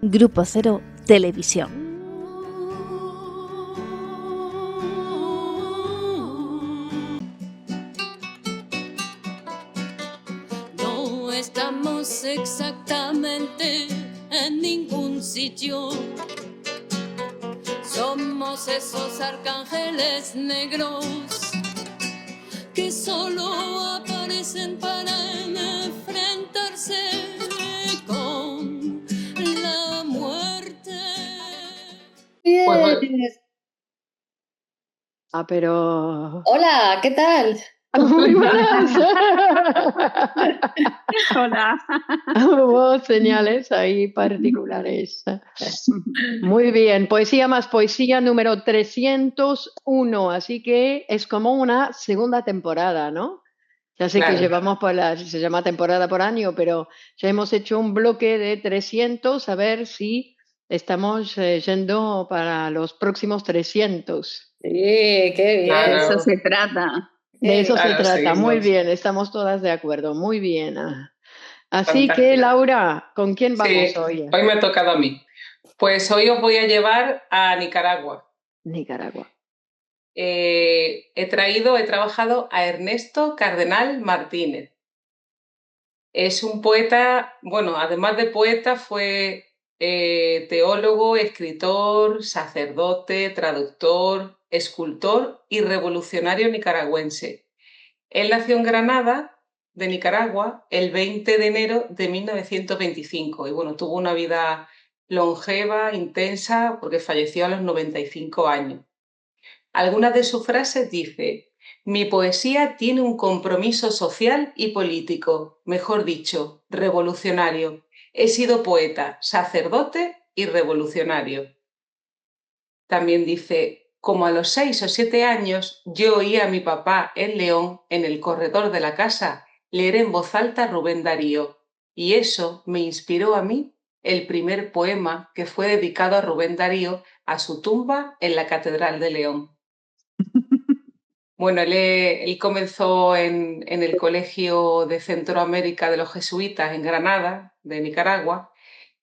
Grupo Cero Televisión. No estamos exactamente en ningún sitio. Somos esos arcángeles negros que solo aparecen para enfrentarse con la muerte. Pero... Hola, ¿qué tal? Muy buenas. Hola. Hubo señales ahí particulares. Muy bien, poesía más poesía número 301, así que es como una segunda temporada, ¿no? Ya sé que llevamos se llama temporada por año, pero ya hemos hecho un bloque de 300, a ver si estamos yendo para los próximos 300. Sí, qué bien. De eso se trata. De eso se trata, seguimos. muy bien, estamos todas de acuerdo, muy bien. Así Fantástico. que, Laura, ¿con quién vamos hoy? Hoy me ha tocado a mí. Pues hoy os voy a llevar a Nicaragua. Nicaragua. He trabajado a Ernesto Cardenal Martínez. Es un poeta, bueno, además de poeta, fue teólogo, escritor, sacerdote, traductor, escultor y revolucionario nicaragüense. Él nació en Granada, de Nicaragua, el 20 de enero de 1925 y bueno, tuvo una vida longeva, intensa, porque falleció a los 95 años. Algunas de sus frases dice: mi poesía tiene un compromiso social y político, mejor dicho, revolucionario. He sido poeta, sacerdote y revolucionario. También dice: como a los 6 o 7 años yo oía a mi papá en León, en el corredor de la casa, leer en voz alta a Rubén Darío, y eso me inspiró a mí el primer poema que fue dedicado a Rubén Darío a su tumba en la Catedral de León. Bueno, él comenzó en el Colegio de Centroamérica de los Jesuitas en Granada, de Nicaragua,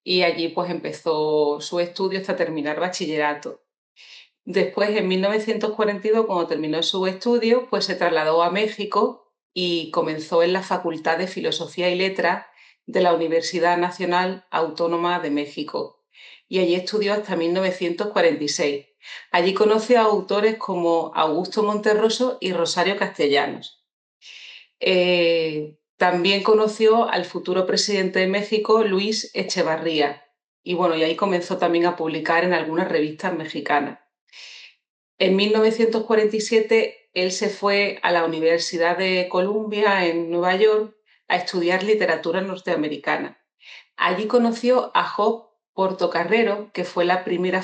y allí pues empezó su estudio hasta terminar bachillerato. Después, en 1942, cuando terminó su estudio, pues se trasladó a México y comenzó en la Facultad de Filosofía y Letras de la Universidad Nacional Autónoma de México. Y allí estudió hasta 1946. Allí conoció a autores como Augusto Monterroso y Rosario Castellanos. También conoció al futuro presidente de México, Luis Echevarría. Y bueno, y ahí comenzó también a publicar en algunas revistas mexicanas. En 1947 él se fue a la Universidad de Columbia en Nueva York a estudiar literatura norteamericana. Allí conoció a Job Portocarrero, que fue la primera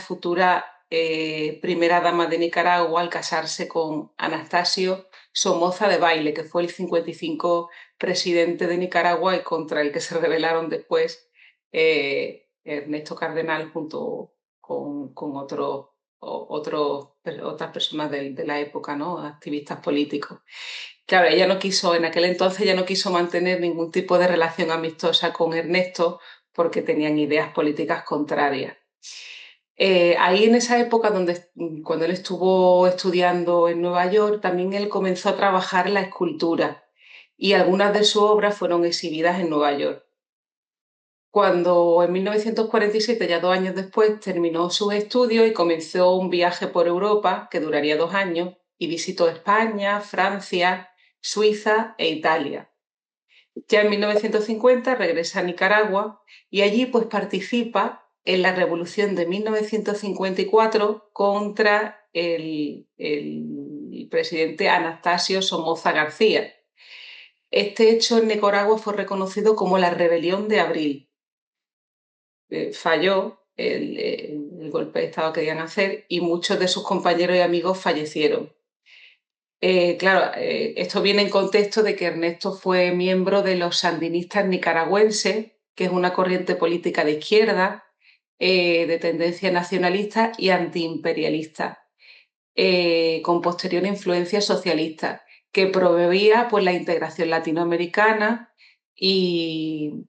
primera dama de Nicaragua al casarse con Anastasio Somoza de Baile, que fue el 55 presidente de Nicaragua y contra el que se rebelaron después Ernesto Cardenal junto con otras personas de la época, ¿no? Activistas políticos. Claro, ella no quiso, en aquel entonces ya no quiso mantener ningún tipo de relación amistosa con Ernesto porque tenían ideas políticas contrarias. Ahí en esa época, cuando él estuvo estudiando en Nueva York, también él comenzó a trabajar en la escultura y algunas de sus obras fueron exhibidas en Nueva York. Cuando en 1947, ya 2 años después, terminó sus estudios y comenzó un viaje por Europa que duraría 2 años y visitó España, Francia, Suiza e Italia. Ya en 1950 regresa a Nicaragua y allí pues participa en la revolución de 1954 contra el presidente Anastasio Somoza García. Este hecho en Nicaragua fue reconocido como la Rebelión de Abril. Falló el golpe de Estado que querían hacer y muchos de sus compañeros y amigos fallecieron. Claro, esto viene en contexto de que Ernesto fue miembro de los sandinistas nicaragüenses, que es una corriente política de izquierda, de tendencia nacionalista y antiimperialista, con posterior influencia socialista, que promovía pues, la integración latinoamericana y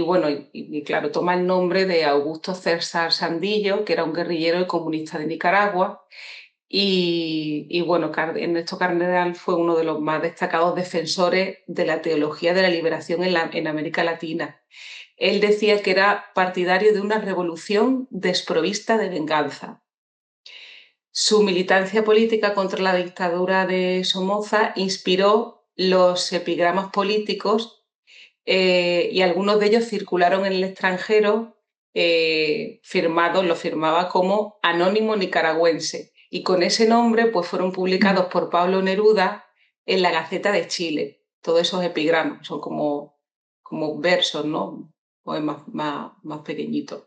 bueno, y claro, toma el nombre de Augusto César Sandillo, que era un guerrillero y comunista de Nicaragua. Y bueno, Ernesto Cardenal fue uno de los más destacados defensores de la teología de la liberación en América Latina. Él decía que era partidario de una revolución desprovista de venganza. Su militancia política contra la dictadura de Somoza inspiró los epigramas políticos y algunos de ellos circularon en el extranjero lo firmaba como Anónimo Nicaragüense. Y con ese nombre pues, fueron publicados por Pablo Neruda en la Gaceta de Chile. Todos esos epigramas son como versos, ¿no? Poemas más pequeñitos.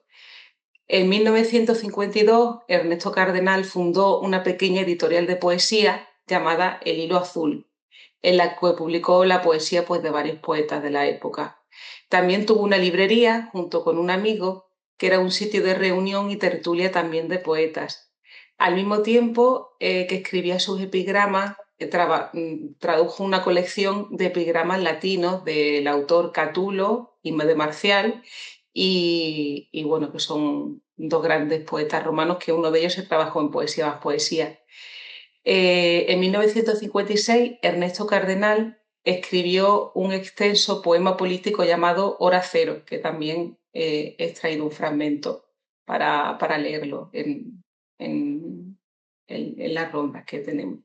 En 1952, Ernesto Cardenal fundó una pequeña editorial de poesía llamada El Hilo Azul, en la que publicó la poesía pues, de varios poetas de la época. También tuvo una librería junto con un amigo, que era un sitio de reunión y tertulia también de poetas. Al mismo tiempo que escribía sus epigramas, tradujo una colección de epigramas latinos del autor Catulo y de Marcial, y bueno, que son dos grandes poetas romanos, que uno de ellos se trabajó en Poesía más poesía. En 1956, Ernesto Cardenal escribió un extenso poema político llamado Hora Cero, que también he extraído un fragmento para leerlo en las rondas que tenemos.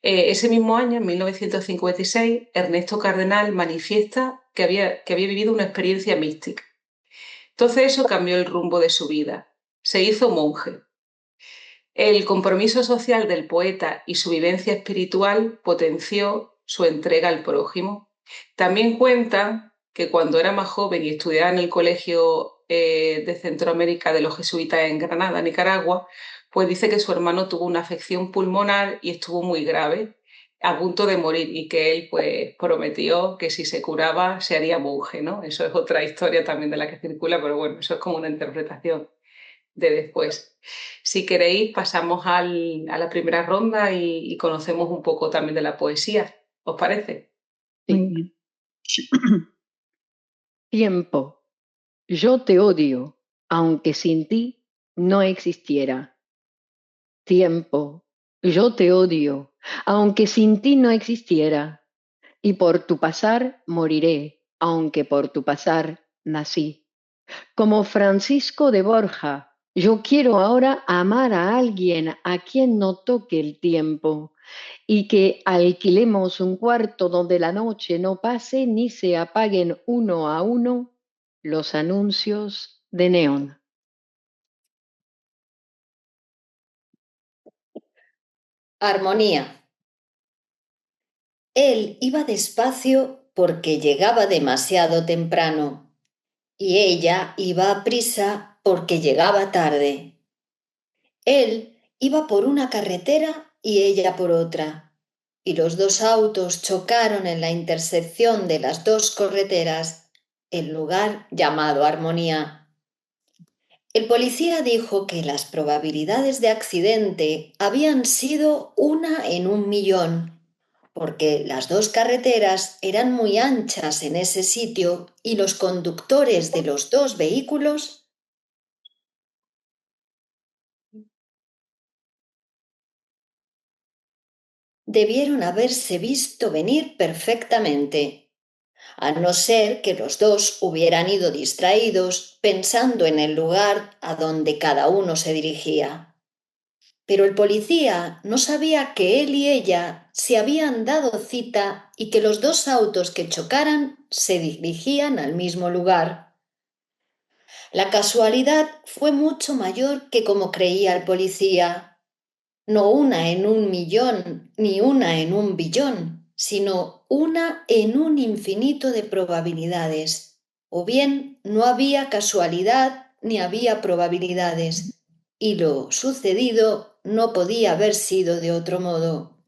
Ese mismo año, en 1956, Ernesto Cardenal manifiesta que había vivido una experiencia mística. Entonces eso cambió el rumbo de su vida. Se hizo monje. El compromiso social del poeta y su vivencia espiritual potenció su entrega al prójimo. También cuenta que cuando era más joven y estudiaba en el colegio de Centroamérica de los jesuitas en Granada, Nicaragua, pues dice que su hermano tuvo una afección pulmonar y estuvo muy grave, a punto de morir, y que él pues prometió que si se curaba se haría monje, ¿no? Eso es otra historia también de la que circula, pero bueno, eso es como una interpretación de después. Si queréis, pasamos a la primera ronda y conocemos un poco también de la poesía. ¿Os parece? Sí. Tiempo. Yo te odio, aunque sin ti no existiera. Tiempo. Yo te odio, aunque sin ti no existiera. Y por tu pasar moriré, aunque por tu pasar nací. Como Francisco de Borja, yo quiero ahora amar a alguien a quien no toque el tiempo y que alquilemos un cuarto donde la noche no pase ni se apaguen uno a uno los anuncios de neón. Armonía. Él iba despacio porque llegaba demasiado temprano y ella iba a prisa porque llegaba tarde. Él iba por una carretera y ella por otra, y los dos autos chocaron en la intersección de las dos carreteras, el lugar llamado Armonía. El policía dijo que las probabilidades de accidente habían sido 1 en 1.000.000, porque las dos carreteras eran muy anchas en ese sitio y los conductores de los dos vehículos debieron haberse visto venir perfectamente, a no ser que los dos hubieran ido distraídos pensando en el lugar a donde cada uno se dirigía. Pero el policía no sabía que él y ella se habían dado cita y que los dos autos que chocaran se dirigían al mismo lugar. La casualidad fue mucho mayor que como creía el policía. No 1 en 1.000.000 ni 1 en 1.000.000.000, sino 1 en un infinito de probabilidades. O bien no había casualidad ni había probabilidades, y lo sucedido no podía haber sido de otro modo.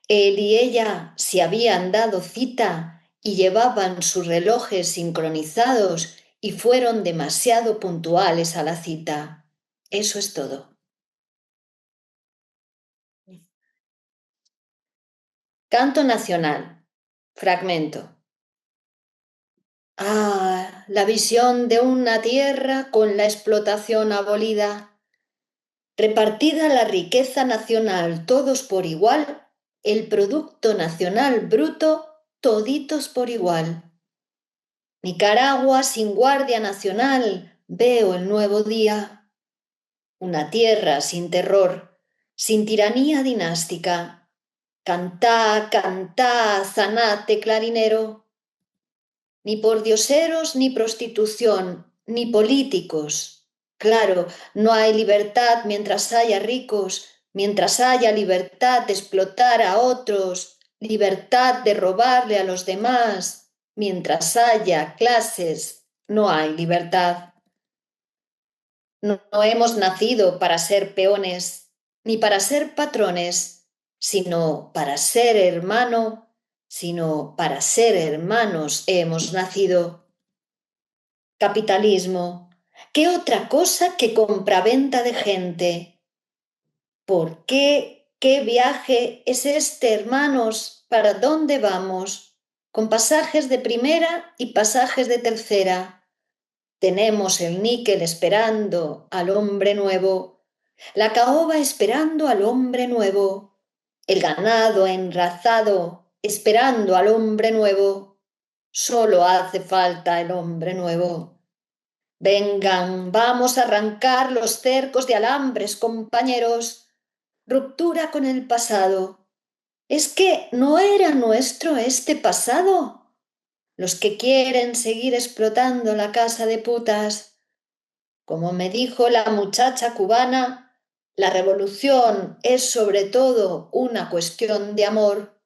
Él y ella se habían dado cita y llevaban sus relojes sincronizados y fueron demasiado puntuales a la cita. Eso es todo. Canto nacional. Fragmento. Ah, la visión de una tierra con la explotación abolida, repartida la riqueza nacional todos por igual, el producto nacional bruto toditos por igual. Nicaragua sin Guardia Nacional, veo el nuevo día. Una tierra sin terror, sin tiranía dinástica. Cantá, cantá, zanate, clarinero. Ni pordioseros, ni prostitución, ni políticos. Claro, no hay libertad mientras haya ricos, mientras haya libertad de explotar a otros, libertad de robarle a los demás. Mientras haya clases, no hay libertad. No hemos nacido para ser peones, ni para ser patrones, sino para ser hermanos hemos nacido. Capitalismo, ¿qué otra cosa que compraventa de gente? ¿Por qué? ¿Qué viaje es este, hermanos? ¿Para dónde vamos? Con pasajes de primera y pasajes de tercera. Tenemos el níquel esperando al hombre nuevo, la caoba esperando al hombre nuevo, el ganado enrazado esperando al hombre nuevo. Solo hace falta el hombre nuevo. Vengan, vamos a arrancar los cercos de alambres, compañeros. Ruptura con el pasado. ¿Es que no era nuestro este pasado? Los que quieren seguir explotando la casa de putas. Como me dijo la muchacha cubana, la revolución es sobre todo una cuestión de amor.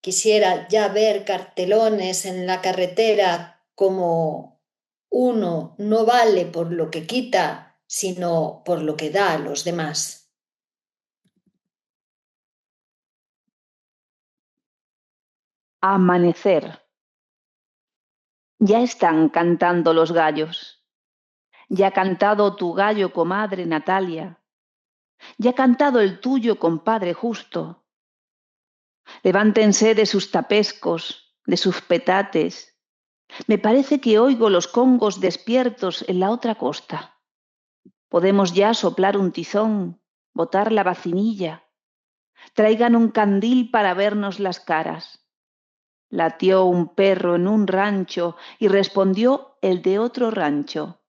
Quisiera ya ver cartelones en la carretera como uno no vale por lo que quita, sino por lo que da a los demás. Amanecer. Ya están cantando los gallos. Ya ha cantado tu gallo, comadre Natalia. Ya ha cantado el tuyo, compadre Justo. Levántense de sus tapescos, de sus petates. Me parece que oigo los congos despiertos en la otra costa. Podemos ya soplar un tizón, botar la vacinilla. Traigan un candil para vernos las caras. Latió un perro en un rancho y respondió el de otro rancho.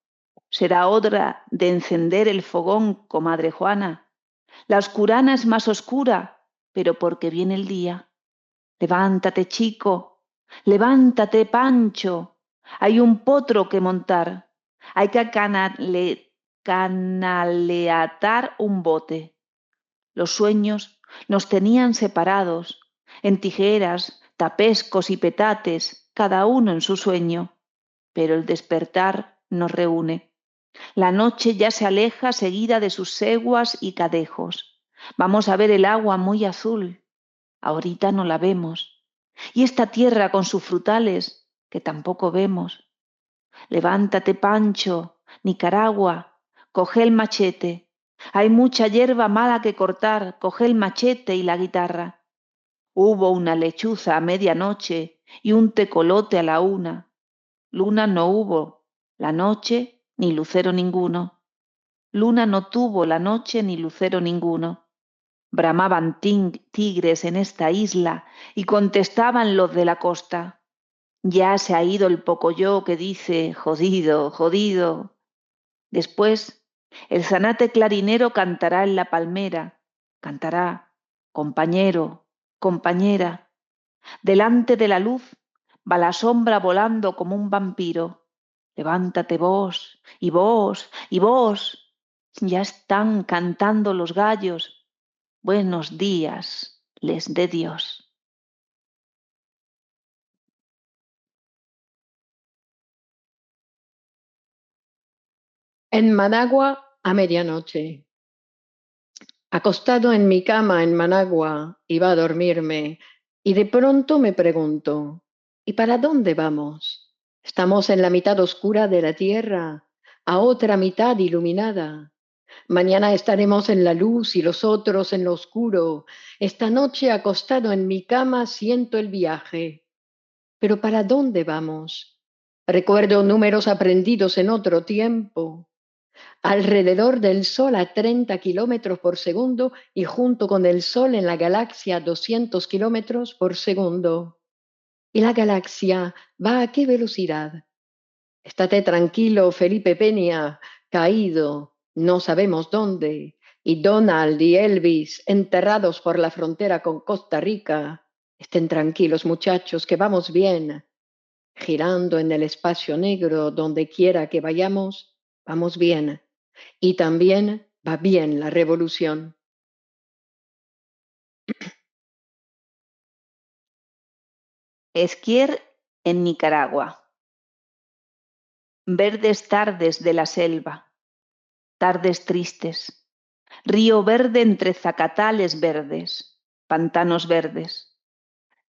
Será hora de encender el fogón, comadre Juana. La oscurana es más oscura, pero porque viene el día. Levántate, chico. Levántate, Pancho. Hay un potro que montar. Hay que canaleatar un bote. Los sueños nos tenían separados, en tijeras, tapescos y petates, cada uno en su sueño. Pero el despertar nos reúne. La noche ya se aleja seguida de sus seguas y cadejos. Vamos a ver el agua muy azul. Ahorita no la vemos. Y esta tierra con sus frutales, que tampoco vemos. Levántate, Pancho, Nicaragua, coge el machete. Hay mucha hierba mala que cortar, coge el machete y la guitarra. Hubo una lechuza a medianoche y un tecolote a la 1. Luna no hubo la noche ni lucero ninguno. Luna no tuvo la noche ni lucero ninguno. Bramaban tigres en esta isla y contestaban los de la costa. Ya se ha ido el pocoyó que dice jodido, jodido. Después el zanate clarinero cantará en la palmera, cantará compañero, compañera. Delante de la luz va la sombra volando como un vampiro. Levántate vos, y vos, y vos. Ya están cantando los gallos. Buenos días les dé Dios. En Managua a medianoche. Acostado en mi cama en Managua, iba a dormirme y de pronto me pregunto, ¿y para dónde vamos? Estamos en la mitad oscura de la tierra, a otra mitad iluminada. Mañana estaremos en la luz y los otros en lo oscuro. Esta noche acostado en mi cama siento el viaje. ¿Pero para dónde vamos? Recuerdo números aprendidos en otro tiempo. Alrededor del Sol a 30 kilómetros por segundo y junto con el Sol en la galaxia 200 kilómetros por segundo. ¿Y la galaxia va a qué velocidad? Estate tranquilo, Felipe Peña, caído, no sabemos dónde. Y Donald y Elvis enterrados por la frontera con Costa Rica. Estén tranquilos, muchachos, que vamos bien. Girando en el espacio negro, donde quiera que vayamos, vamos bien. Y también va bien la revolución. Esquier en Nicaragua. Verdes tardes de la selva, tardes tristes, río verde entre zacatales verdes, pantanos verdes,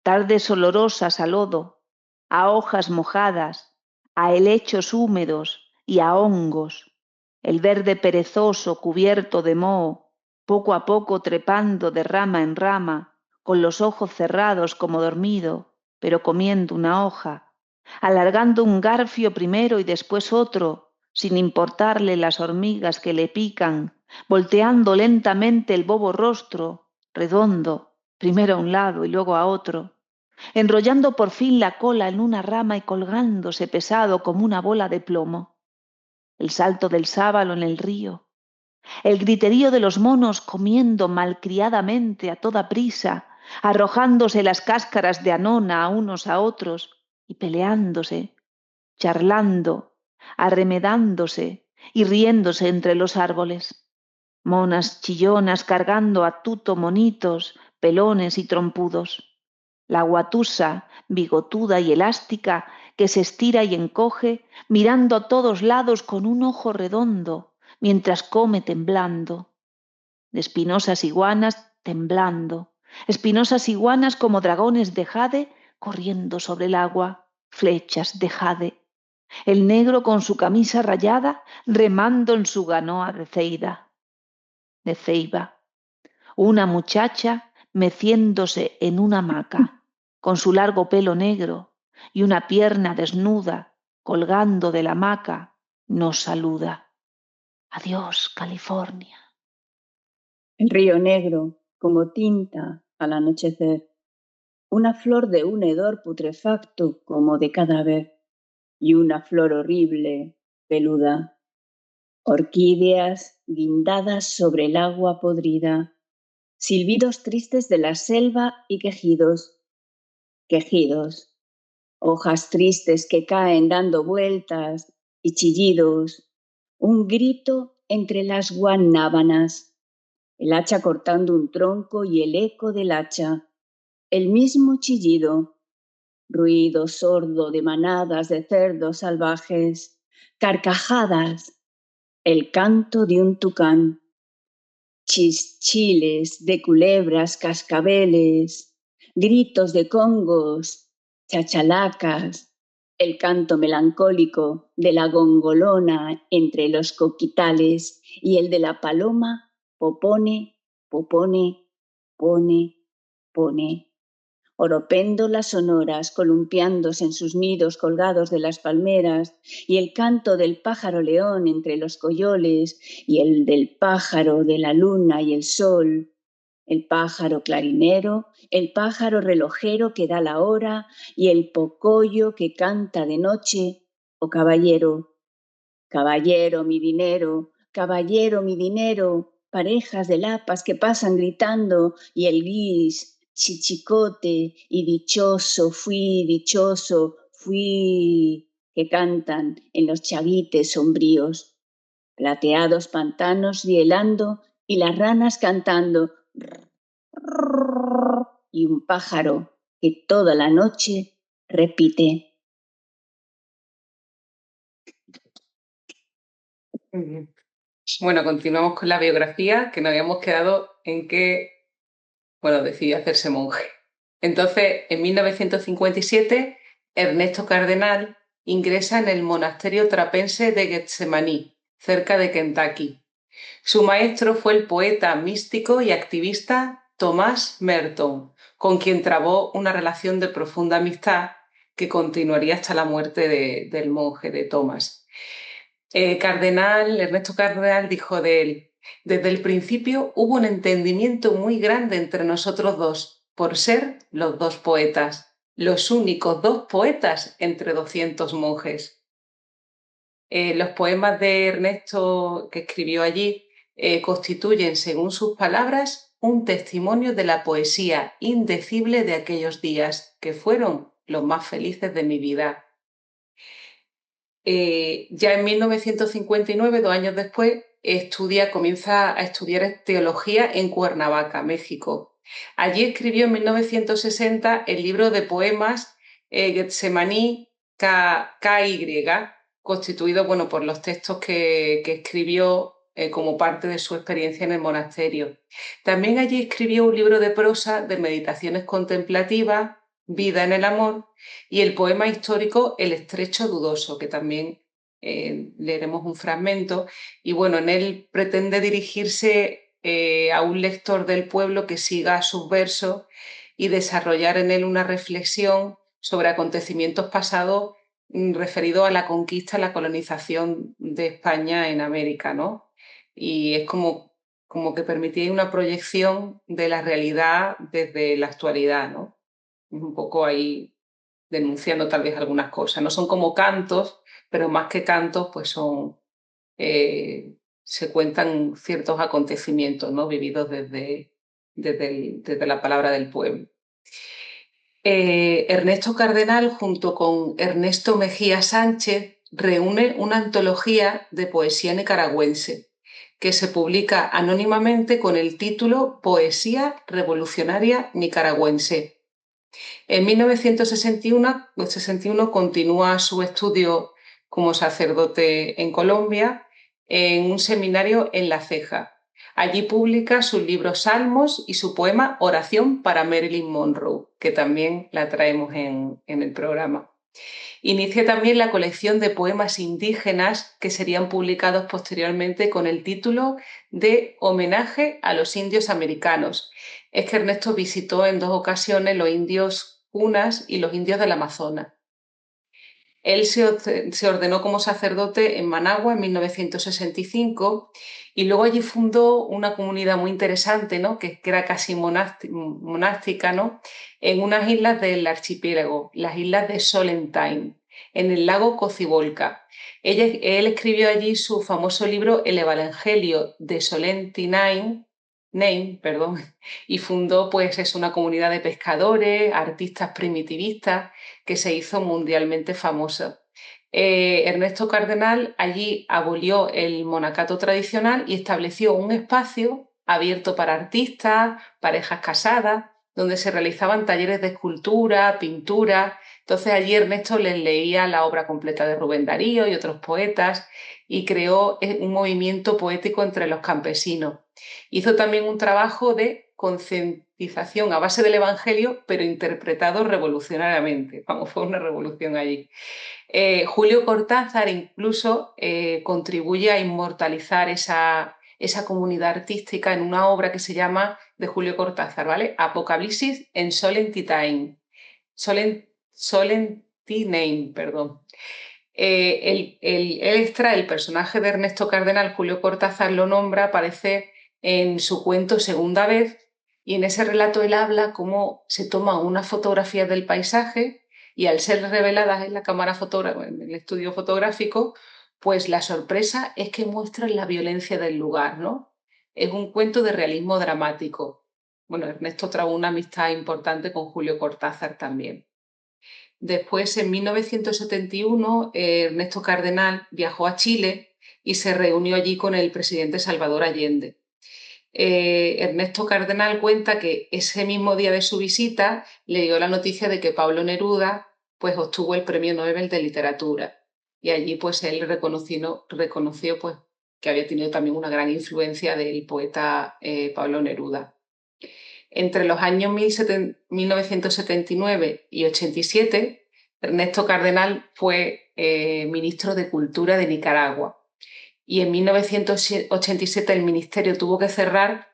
tardes olorosas a lodo, a hojas mojadas, a helechos húmedos y a hongos, el verde perezoso cubierto de moho, poco a poco trepando de rama en rama, con los ojos cerrados como dormido, pero comiendo una hoja, alargando un garfio primero y después otro, sin importarle las hormigas que le pican, volteando lentamente el bobo rostro, redondo, primero a un lado y luego a otro, enrollando por fin la cola en una rama y colgándose pesado como una bola de plomo. El salto del sábalo en el río, el griterío de los monos comiendo malcriadamente a toda prisa, arrojándose las cáscaras de anona a unos a otros y peleándose, charlando, arremedándose y riéndose entre los árboles. Monas chillonas cargando a tuto monitos, pelones y trompudos. La guatusa, bigotuda y elástica, que se estira y encoge, mirando a todos lados con un ojo redondo, mientras come temblando. Espinosas iguanas temblando, espinosas iguanas como dragones de jade corriendo sobre el agua, flechas de jade. El negro con su camisa rayada remando en su ganoa de ceiba. Una muchacha meciéndose en una hamaca, con su largo pelo negro y una pierna desnuda colgando de la hamaca, nos saluda. Adiós, California. El río negro, como tinta al anochecer. Una flor de un hedor putrefacto como de cadáver. Y una flor horrible, peluda. Orquídeas guindadas sobre el agua podrida. Silbidos tristes de la selva y quejidos. Quejidos. Hojas tristes que caen dando vueltas y chillidos. Un grito entre las guanábanas. El hacha cortando un tronco y el eco del hacha. El mismo chillido. Ruido sordo de manadas de cerdos salvajes. Carcajadas. El canto de un tucán. Chiles de culebras, cascabeles. Gritos de congos, chachalacas. El canto melancólico de la gongolona entre los coquitales y el de la paloma, popone, popone, pone, pone. Oropéndolas sonoras columpiándose en sus nidos colgados de las palmeras, y el canto del pájaro león entre los coyoles, y el del pájaro de la luna y el sol, el pájaro clarinero, el pájaro relojero que da la hora, y el pocoyo que canta de noche, o caballero. Caballero, mi dinero, caballero, mi dinero, parejas de lapas que pasan gritando, y el guis, chichicote y dichoso fui, que cantan en los chaguites sombríos. Plateados pantanos rielando y las ranas cantando, y un pájaro que toda la noche repite. Bueno, continuamos con la biografía, que nos habíamos quedado en que, decidió hacerse monje. Entonces, en 1957, Ernesto Cardenal ingresa en el monasterio trapense de Getsemaní, cerca de Kentucky. Su maestro fue el poeta, místico y activista Thomas Merton, con quien trabó una relación de profunda amistad, que continuaría hasta la muerte del monje, de Tomás. Ernesto Cardenal dijo de él: desde el principio hubo un entendimiento muy grande entre nosotros dos, por ser los dos poetas, los únicos dos poetas entre 200 monjes. Los poemas de Ernesto que escribió allí constituyen, según sus palabras, un testimonio de la poesía indecible de aquellos días, que fueron los más felices de mi vida. Ya en 1959, 2 años después, comienza a estudiar teología en Cuernavaca, México. Allí escribió en 1960 el libro de poemas Getsemaní KY, constituido por los textos que escribió como parte de su experiencia en el monasterio. También allí escribió un libro de prosa de meditaciones contemplativas, Vida en el amor, y el poema histórico El estrecho dudoso, que también leeremos un fragmento. Y en él pretende dirigirse a un lector del pueblo que siga sus versos y desarrollar en él una reflexión sobre acontecimientos pasados referidos a la conquista, la colonización de España en América, ¿no? Y es como que permitía una proyección de la realidad desde la actualidad, ¿no? Un poco ahí denunciando tal vez algunas cosas. No son como cantos, pero más que cantos, pues se cuentan ciertos acontecimientos, ¿no? Vividos desde la palabra del pueblo. Ernesto Cardenal, junto con Ernesto Mejía Sánchez, reúne una antología de poesía nicaragüense que se publica anónimamente con el título Poesía Revolucionaria Nicaragüense. En 1961 continúa su estudio como sacerdote en Colombia en un seminario en La Ceja. Allí publica sus libros Salmos y su poema Oración para Marilyn Monroe, que también la traemos en el programa. Inicia también la colección de poemas indígenas que serían publicados posteriormente con el título de Homenaje a los indios americanos. Es que Ernesto visitó en 2 ocasiones los indios Unas y los indios del Amazonas. Él se ordenó como sacerdote en Managua en 1965 y luego allí fundó una comunidad muy interesante, ¿no? que era casi monástica, ¿no? En unas islas del archipiélago, las islas de Solentine, en el lago Cocibolca. Él escribió allí su famoso libro El Evangelio de Solentine, y fundó una comunidad de pescadores, artistas primitivistas, que se hizo mundialmente famosa. Ernesto Cardenal allí abolió el monacato tradicional y estableció un espacio abierto para artistas, parejas casadas, donde se realizaban talleres de escultura, pintura. Entonces allí Ernesto les leía la obra completa de Rubén Darío y otros poetas y creó un movimiento poético entre los campesinos. Hizo también un trabajo de concientización a base del Evangelio, pero interpretado revolucionariamente. Fue una revolución allí. Julio Cortázar incluso contribuye a inmortalizar esa comunidad artística en una obra que se llama, de Julio Cortázar, ¿vale? Apocalipsis en Solentine, perdón. Él extrae el personaje de Ernesto Cardenal, Julio Cortázar lo nombra, aparece en su cuento Segunda vez, y en ese relato él habla cómo se toman unas fotografías del paisaje y al ser reveladas en la cámara en el estudio fotográfico, pues la sorpresa es que muestran la violencia del lugar, ¿no? Es un cuento de realismo dramático. Ernesto trajo una amistad importante con Julio Cortázar también. Después, en 1971, Ernesto Cardenal viajó a Chile y se reunió allí con el presidente Salvador Allende. Ernesto Cardenal cuenta que ese mismo día de su visita le dio la noticia de que Pablo Neruda obtuvo el Premio Nobel de Literatura, y allí él reconoció que había tenido también una gran influencia del poeta Pablo Neruda. Entre los años 1979 y 87, Ernesto Cardenal fue ministro de Cultura de Nicaragua. Y en 1987 el ministerio tuvo que cerrar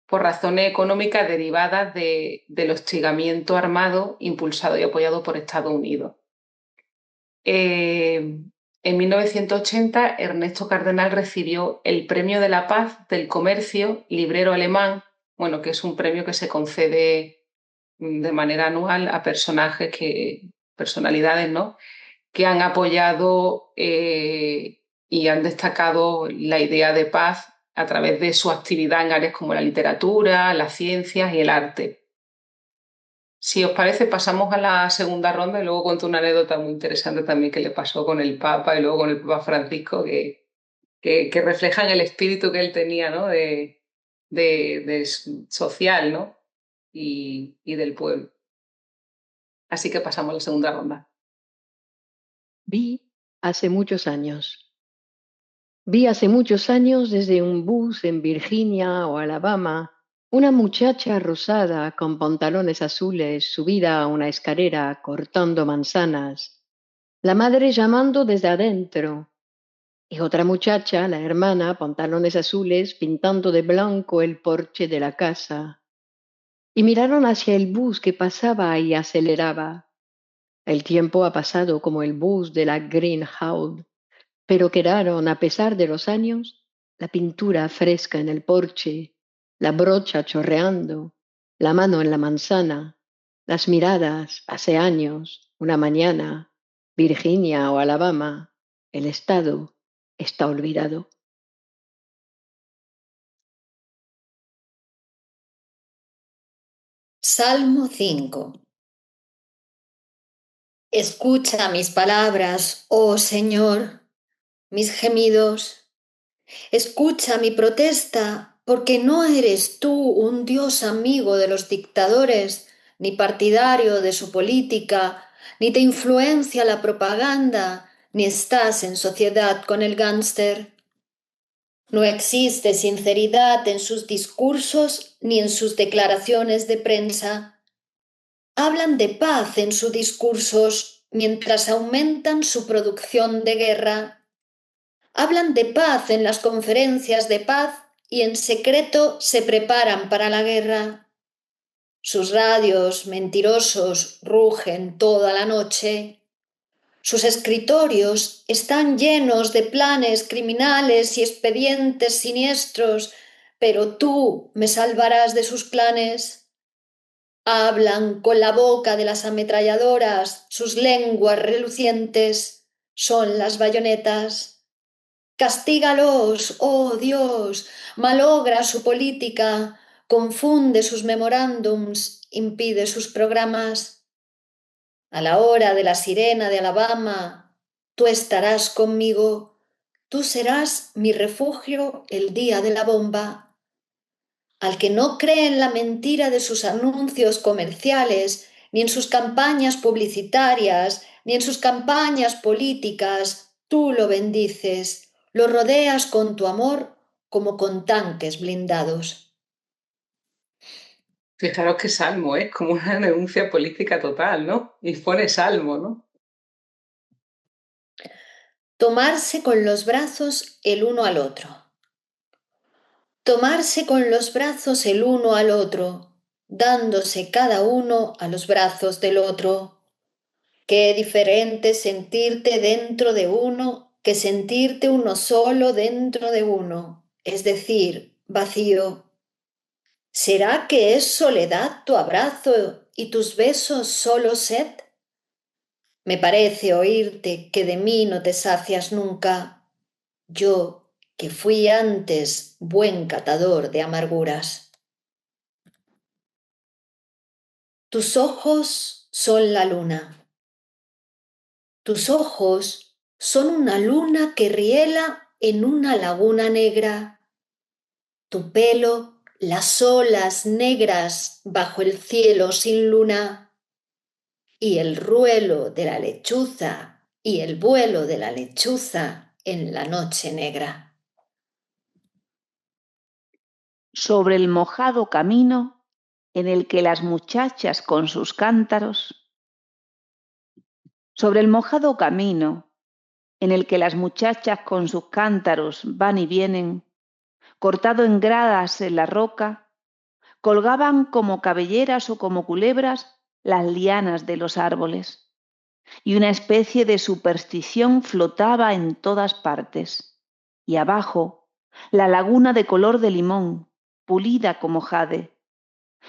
por razones económicas derivadas del hostigamiento armado impulsado y apoyado por Estados Unidos. En 1980, Ernesto Cardenal recibió el Premio de la Paz del Comercio Librero Alemán, bueno, que es un premio que se concede de manera anual a personalidades, ¿no?, que han apoyado y han destacado la idea de paz a través de su actividad en áreas como la literatura, las ciencias y el arte. Si os parece, pasamos a la segunda ronda y luego cuento una anécdota muy interesante también que le pasó con el Papa y luego con el Papa Francisco, que reflejan el espíritu que él tenía, ¿no?, de social, ¿no?, y del pueblo. Así que pasamos a la segunda ronda. Vi hace muchos años. Vi hace muchos años desde un bus en Virginia o Alabama una muchacha rosada con pantalones azules subida a una escalera cortando manzanas, la madre llamando desde adentro, y otra muchacha, la hermana, pantalones azules, pintando de blanco el porche de la casa. Y miraron hacia el bus que pasaba y aceleraba. El tiempo ha pasado como el bus de la Greenhouse, pero quedaron, a pesar de los años, la pintura fresca en el porche, la brocha chorreando, la mano en la manzana, las miradas hace años, una mañana, Virginia o Alabama, el estado está olvidado. Salmo 5. Escucha mis palabras, oh Señor, mis gemidos. Escucha mi protesta, porque no eres tú un Dios amigo de los dictadores, ni partidario de su política, ni te influencia la propaganda, ni estás en sociedad con el gánster. No existe sinceridad en sus discursos ni en sus declaraciones de prensa. Hablan de paz en sus discursos mientras aumentan su producción de guerra. Hablan de paz en las conferencias de paz y en secreto se preparan para la guerra. Sus radios mentirosos rugen toda la noche. Sus escritorios están llenos de planes criminales y expedientes siniestros, pero tú me salvarás de sus planes. Hablan con la boca de las ametralladoras, sus lenguas relucientes son las bayonetas. Castígalos, oh Dios, malogra su política, confunde sus memorándums, impide sus programas. A la hora de la sirena de Alabama, tú estarás conmigo, tú serás mi refugio el día de la bomba. Al que no cree en la mentira de sus anuncios comerciales, ni en sus campañas publicitarias, ni en sus campañas políticas, tú lo bendices, lo rodeas con tu amor como con tanques blindados. Fijaros qué salmo, es como una denuncia política total, ¿no? Y pone salmo, ¿no? Tomarse con los brazos el uno al otro. Tomarse con los brazos el uno al otro, dándose cada uno a los brazos del otro. Qué diferente sentirte dentro de uno que sentirte uno solo dentro de uno, es decir, vacío. ¿Será que es soledad tu abrazo y tus besos solo sed? Me parece oírte que de mí no te sacias nunca, yo que fui antes buen catador de amarguras. Tus ojos son la luna. Tus ojos son una luna que riela en una laguna negra. Tu pelo, las olas negras bajo el cielo sin luna. Y el ruelo de la lechuza y el vuelo de la lechuza en la noche negra. Sobre el mojado camino en el que las muchachas con sus cántaros, sobre el mojado camino en el que las muchachas con sus cántaros van y vienen, cortado en gradas en la roca, colgaban como cabelleras o como culebras las lianas de los árboles. y una especie de superstición flotaba en todas partes. Y abajo, la laguna de color de limón, pulida como jade.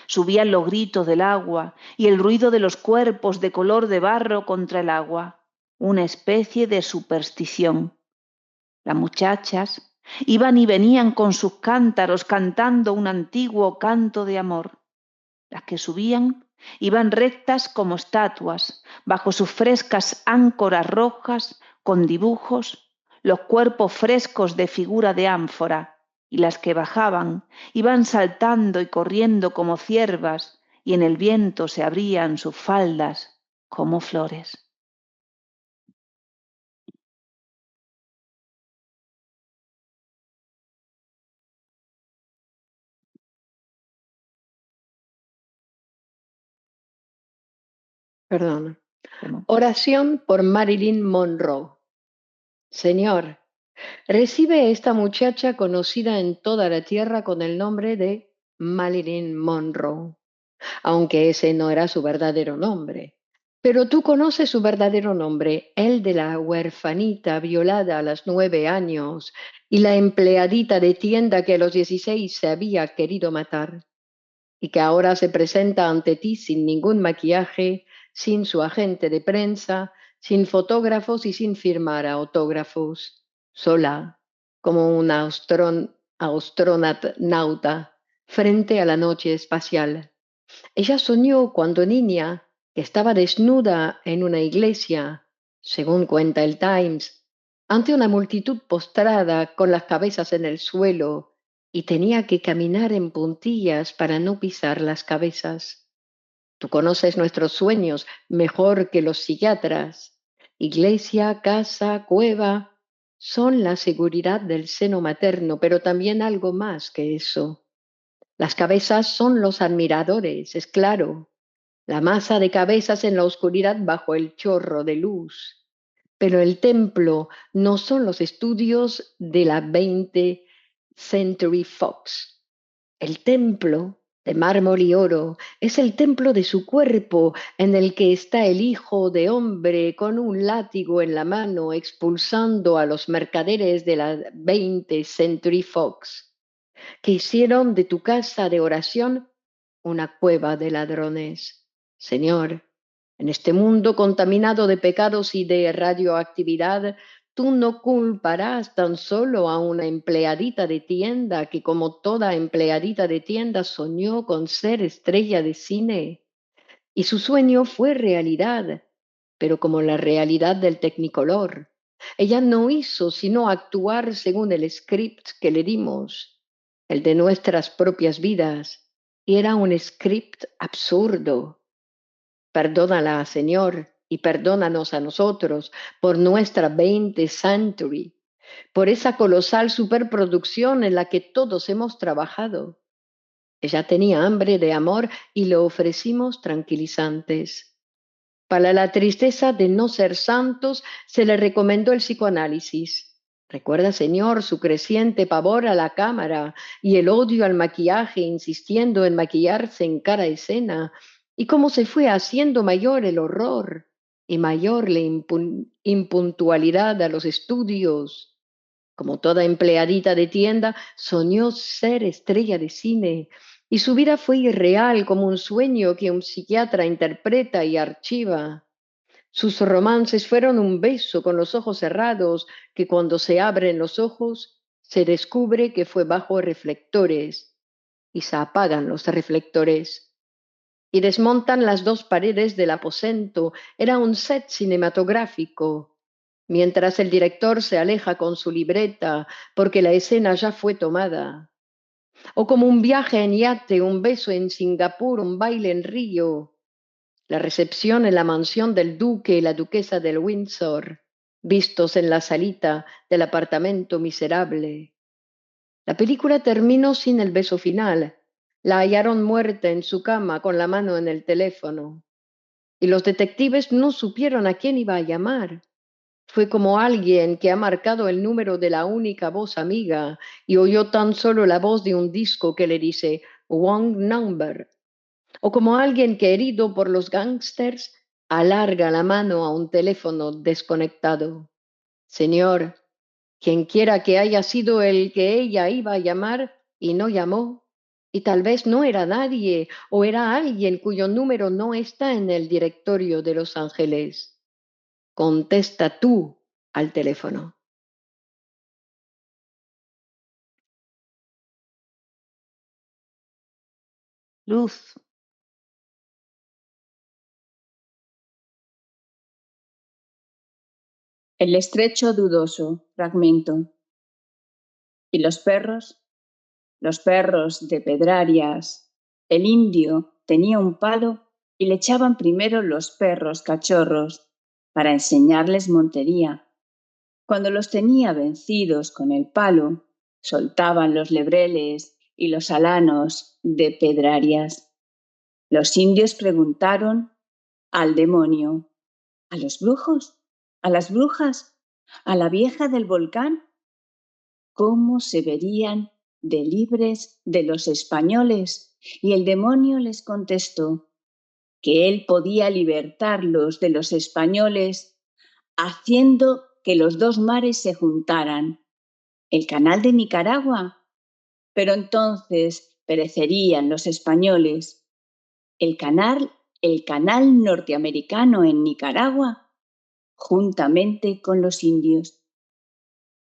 Subían los gritos del agua y el ruido de los cuerpos de color de barro contra el agua, una especie de superstición. Las muchachas iban y venían con sus cántaros cantando un antiguo canto de amor. Las que subían iban rectas como estatuas, bajo sus frescas áncoras rojas con dibujos, los cuerpos frescos de figura de ánfora, y las que bajaban iban saltando y corriendo como ciervas, y en el viento se abrían sus faldas como flores. Perdón. Oración por Marilyn Monroe. Señor, recibe a esta muchacha conocida en toda la tierra con el nombre de Marilyn Monroe, aunque ese no era su verdadero nombre. Pero tú conoces su verdadero nombre, el de la huerfanita violada a los 9 años y la empleadita de tienda que a los 16 se había querido matar y que ahora se presenta ante ti sin ningún maquillaje, sin su agente de prensa, sin fotógrafos y sin firmar autógrafos, sola, como un astronauta frente a la noche espacial. Ella soñó cuando niña que estaba desnuda en una iglesia, según cuenta el Times, ante una multitud postrada con las cabezas en el suelo y tenía que caminar en puntillas para no pisar las cabezas. Tú conoces nuestros sueños mejor que los psiquiatras. Iglesia, casa, cueva, son la seguridad del seno materno, pero también algo más que eso. Las cabezas son los admiradores, es claro, la masa de cabezas en la oscuridad bajo el chorro de luz. Pero el templo no son los estudios de la 20th Century Fox. El templo de mármol y oro es el templo de su cuerpo en el que está el hijo de hombre con un látigo en la mano expulsando a los mercaderes de la 20th Century Fox, que hicieron de tu casa de oración una cueva de ladrones. Señor, en este mundo contaminado de pecados y de radioactividad, tú no culparás tan solo a una empleadita de tienda que como toda empleadita de tienda soñó con ser estrella de cine. Y su sueño fue realidad, pero como la realidad del Technicolor. Ella no hizo sino actuar según el script que le dimos, el de nuestras propias vidas, y era un script absurdo. Perdónala, Señor, y perdónanos a nosotros por nuestra 20th Century, por esa colosal superproducción en la que todos hemos trabajado. Ella tenía hambre de amor y le ofrecimos tranquilizantes. Para la tristeza de no ser santos, se le recomendó el psicoanálisis. Recuerda, Señor, su creciente pavor a la cámara y el odio al maquillaje, insistiendo en maquillarse en cada escena, y cómo se fue haciendo mayor el horror y mayor la impuntualidad a los estudios. Como toda empleadita de tienda, soñó ser estrella de cine, y su vida fue irreal como un sueño que un psiquiatra interpreta y archiva. Sus romances fueron un beso con los ojos cerrados, que cuando se abren los ojos se descubre que fue bajo reflectores, y se apagan los reflectores. Y desmontan las 2 paredes del aposento. Era un set cinematográfico. Mientras el director se aleja con su libreta porque la escena ya fue tomada. O como un viaje en yate, un beso en Singapur, un baile en Río, la recepción en la mansión del duque y la duquesa del Windsor, vistos en la salita del apartamento miserable. La película terminó sin el beso final. La hallaron muerta en su cama con la mano en el teléfono. Y los detectives no supieron a quién iba a llamar. Fue como alguien que ha marcado el número de la única voz amiga y oyó tan solo la voz de un disco que le dice "Wrong number". O como alguien que, herido por los gángsters, alarga la mano a un teléfono desconectado. Señor, quien quiera que haya sido el que ella iba a llamar y no llamó, y tal vez no era nadie o era alguien cuyo número no está en el directorio de Los Ángeles. Contesta tú al teléfono. Luz. El estrecho dudoso, fragmento. ¿Y los perros? Los perros de Pedrarias. El indio tenía un palo y le echaban primero los perros cachorros para enseñarles montería. Cuando los tenía vencidos con el palo, soltaban los lebreles y los alanos de Pedrarias. Los indios preguntaron al demonio: ¿a los brujos? ¿A las brujas? ¿A la vieja del volcán? ¿Cómo se verían de libres de los españoles? Y el demonio les contestó que él podía libertarlos de los españoles haciendo que los dos mares se juntaran. ¿El canal de Nicaragua? Pero entonces perecerían los españoles. ¿El canal norteamericano en Nicaragua? Juntamente con los indios.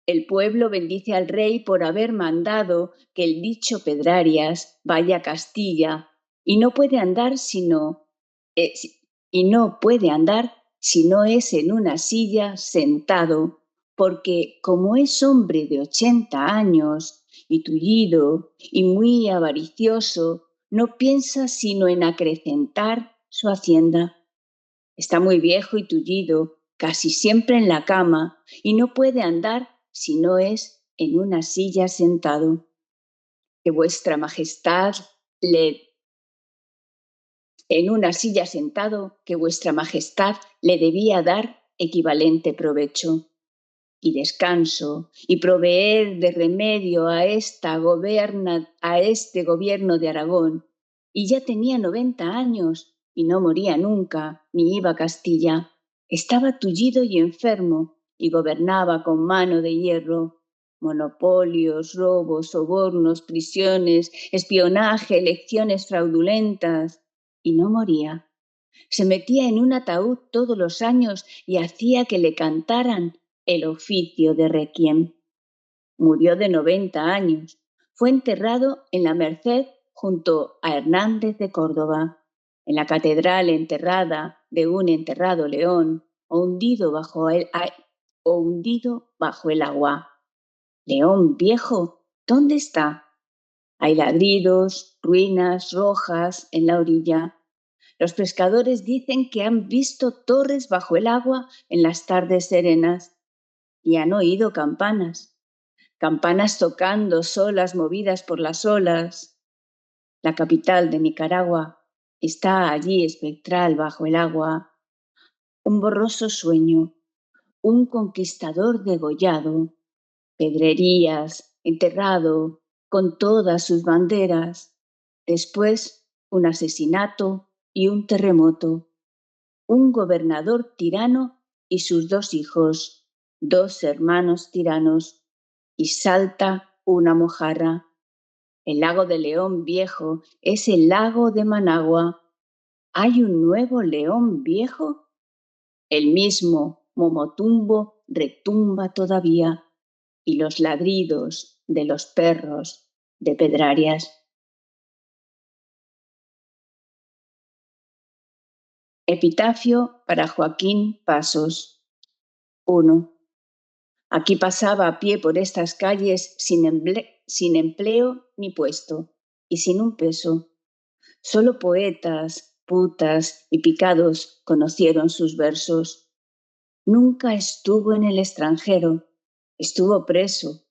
El pueblo bendice al rey por haber mandado que el dicho Pedrarias vaya a Castilla y no puede andar si no es en una silla sentado, porque como es hombre de 80 años y tullido y muy avaricioso, no piensa sino en acrecentar su hacienda. Está muy viejo y tullido, casi siempre en la cama, y no puede andar si no es en una silla sentado. Que vuestra majestad en una silla sentado, que vuestra majestad le debía dar equivalente provecho y descanso, y proveer de remedio a este gobierno de Aragón. Y ya tenía 90 años, y no moría nunca, ni iba a Castilla. Estaba tullido y enfermo, y gobernaba con mano de hierro. Monopolios, robos, sobornos, prisiones, espionaje, elecciones fraudulentas. Y no moría. Se metía en un ataúd todos los años y hacía que le cantaran el oficio de requiem. Murió de 90 años. Fue enterrado en la Merced junto a Hernández de Córdoba, en la catedral enterrada de un enterrado león o hundido bajo el agua. León viejo, ¿dónde está? Hay ladridos, ruinas rojas en la orilla. Los pescadores dicen que han visto torres bajo el agua en las tardes serenas y han oído campanas tocando solas movidas por las olas. La capital de Nicaragua está allí espectral bajo el agua. Un borroso sueño, un conquistador degollado, Pedrerías enterrado con todas sus banderas, después un asesinato y un terremoto, un gobernador tirano y sus 2 hijos, 2 hermanos tiranos, y salta una mojarra. El lago de León Viejo es el lago de Managua. ¿Hay un nuevo León Viejo? El mismo Momotumbo retumba todavía, y los ladridos de los perros de Pedrarias. Epitafio para Joaquín Pasos. 1. Aquí pasaba a pie por estas calles sin empleo ni puesto y sin un peso. Solo poetas, putas y picados conocieron sus versos. Nunca estuvo en el extranjero, estuvo preso.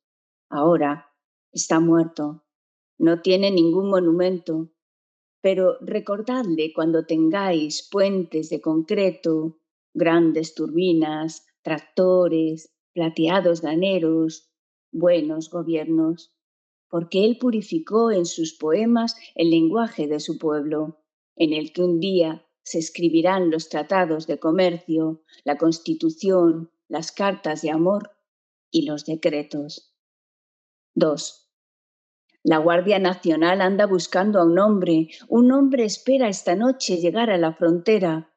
Ahora está muerto. No tiene ningún monumento. Pero recordadle cuando tengáis puentes de concreto, grandes turbinas, tractores, plateados graneros, buenos gobiernos, porque él purificó en sus poemas el lenguaje de su pueblo, en el que un día se escribirán los tratados de comercio, la Constitución, las cartas de amor y los decretos. 2. La Guardia Nacional anda buscando a un hombre. Un hombre espera esta noche llegar a la frontera.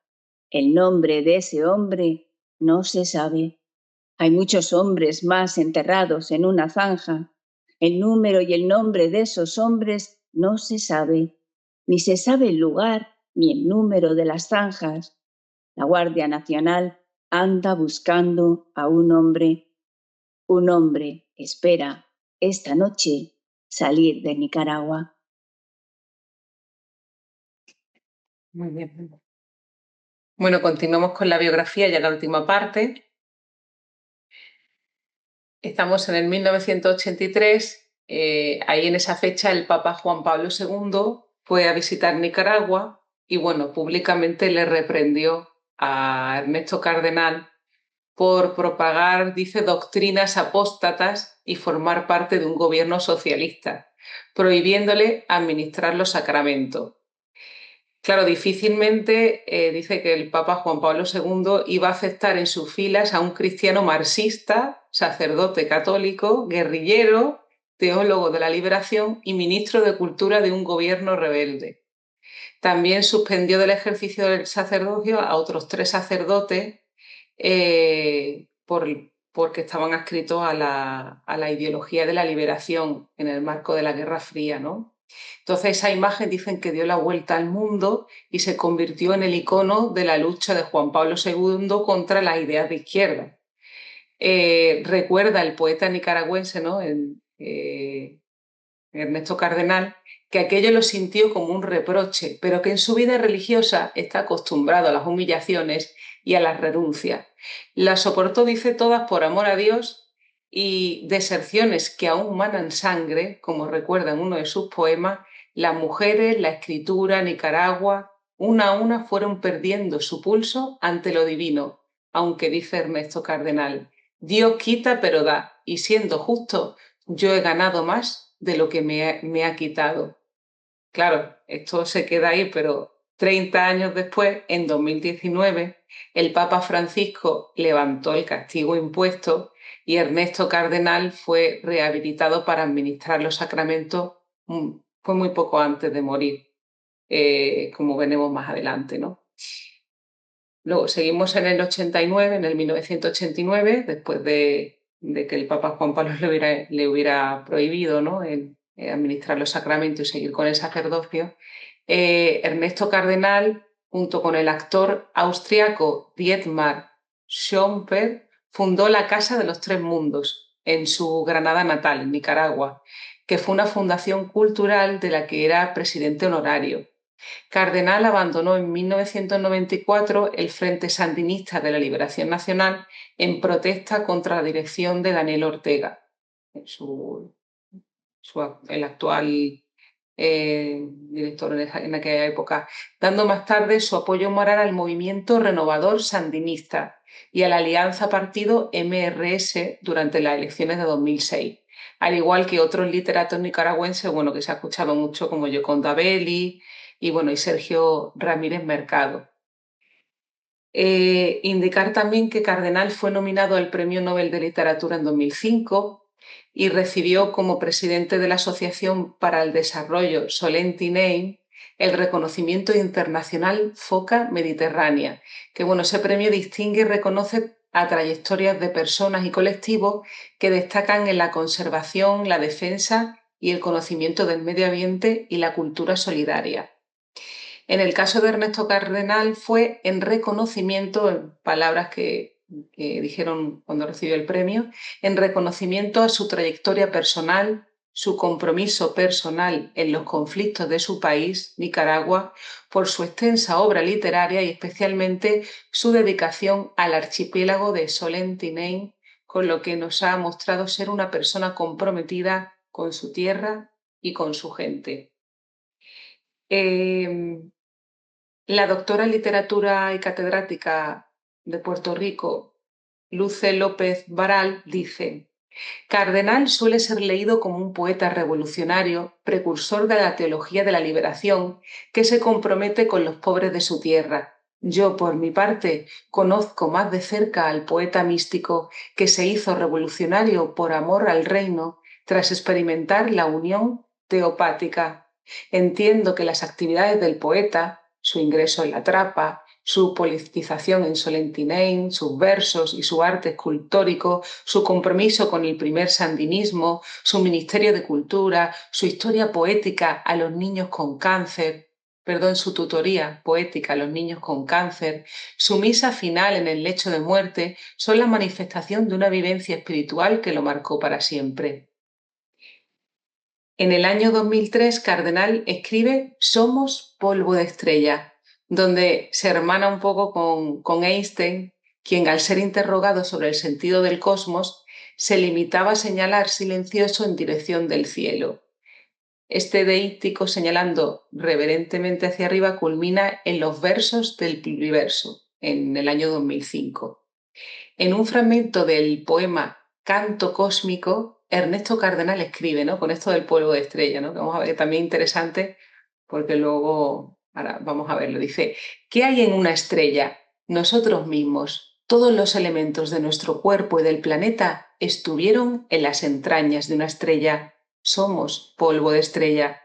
El nombre de ese hombre no se sabe. Hay muchos hombres más enterrados en una zanja. El número y el nombre de esos hombres no se sabe. Ni se sabe el lugar ni el número de las zanjas. La Guardia Nacional anda buscando a un hombre. Un hombre espera esta noche salir de Nicaragua. Muy bien. Bueno, continuamos con la biografía, ya la última parte. Estamos en el 1983. Ahí en esa fecha el Papa Juan Pablo II fue a visitar Nicaragua y, bueno, públicamente le reprendió a Ernesto Cardenal por propagar, dice, doctrinas apóstatas y formar parte de un gobierno socialista, prohibiéndole administrar los sacramentos. Claro, difícilmente dice que el Papa Juan Pablo II iba a aceptar en sus filas a un cristiano marxista, sacerdote católico, guerrillero, teólogo de la liberación y ministro de Cultura de un gobierno rebelde. También suspendió del ejercicio del sacerdocio a otros 3 sacerdotes porque estaban adscritos a la ideología de la liberación en el marco de la Guerra Fría, ¿no? Entonces esa imagen dicen que dio la vuelta al mundo y se convirtió en el icono de la lucha de Juan Pablo II contra las ideas de izquierda. Recuerda el poeta nicaragüense, ¿no? Ernesto Cardenal, que aquello lo sintió como un reproche, pero que en su vida religiosa está acostumbrado a las humillaciones y a las renuncias. Las soportó, dice, todas por amor a Dios, y deserciones que aún manan sangre, como recuerda en uno de sus poemas, las mujeres, la escritura, Nicaragua, una a una fueron perdiendo su pulso ante lo divino, aunque dice Ernesto Cardenal, Dios quita pero da, y siendo justo, yo he ganado más de lo que me ha quitado. Claro, esto se queda ahí, pero 30 años después, en 2019, el Papa Francisco levantó el castigo impuesto y Ernesto Cardenal fue rehabilitado para administrar los sacramentos, fue muy poco antes de morir, como veremos más adelante, ¿no? Luego seguimos en el 89, en el 1989, después de que el Papa Juan Pablo le hubiera prohibido, ¿no?, administrar los sacramentos y seguir con el sacerdocio. Ernesto Cardenal, junto con el actor austriaco Dietmar Schomper, fundó la Casa de los Tres Mundos en su Granada natal, en Nicaragua, que fue una fundación cultural de la que era presidente honorario. Cardenal abandonó en 1994 el Frente Sandinista de la Liberación Nacional en protesta contra la dirección de Daniel Ortega, el actual director en aquella época, dando más tarde su apoyo moral al movimiento renovador sandinista y a la alianza partido MRS durante las elecciones de 2006, al igual que otros literatos nicaragüenses, bueno, que se ha escuchado mucho, como Yoconda Belli y Sergio Ramírez Mercado. Indicar también que Cardenal fue nominado al Premio Nobel de Literatura en 2005 y recibió como presidente de la Asociación para el Desarrollo Solenti Name el reconocimiento internacional Foca Mediterránea, que bueno, ese premio distingue y reconoce a trayectorias de personas y colectivos que destacan en la conservación, la defensa y el conocimiento del medio ambiente y la cultura solidaria. En el caso de Ernesto Cardenal fue en reconocimiento, en palabras que dijeron cuando recibió el premio, en reconocimiento a su trayectoria personal, su compromiso personal en los conflictos de su país, Nicaragua, por su extensa obra literaria y especialmente su dedicación al archipiélago de Solenti Name, con lo que nos ha mostrado ser una persona comprometida con su tierra y con su gente. La doctora en literatura y catedrática de Puerto Rico, Luce López Baral, dice: Cardenal suele ser leído como un poeta revolucionario, precursor de la teología de la liberación, que se compromete con los pobres de su tierra. Yo, por mi parte, conozco más de cerca al poeta místico que se hizo revolucionario por amor al reino tras experimentar la unión teopática. Entiendo que las actividades del poeta, su ingreso en la trapa, su politización en Solentiname, sus versos y su arte escultórico, su compromiso con el primer sandinismo, su ministerio de cultura, su historia poética a los niños con cáncer, su tutoría poética a los niños con cáncer, su misa final en el lecho de muerte, son la manifestación de una vivencia espiritual que lo marcó para siempre. En el año 2003, Cardenal escribe Somos polvo de estrella, donde se hermana un poco con Einstein, quien al ser interrogado sobre el sentido del cosmos, se limitaba a señalar silencioso en dirección del cielo. Este deíctico, señalando reverentemente hacia arriba, culmina en los versos del pluriverso, en el año 2005. En un fragmento del poema Canto Cósmico, Ernesto Cardenal escribe, ¿no?, con esto del polvo de estrella, ¿no?, que vamos a ver, también interesante, porque luego, ahora vamos a verlo, dice: ¿qué hay en una estrella? Nosotros mismos, todos los elementos de nuestro cuerpo y del planeta estuvieron en las entrañas de una estrella. Somos polvo de estrella.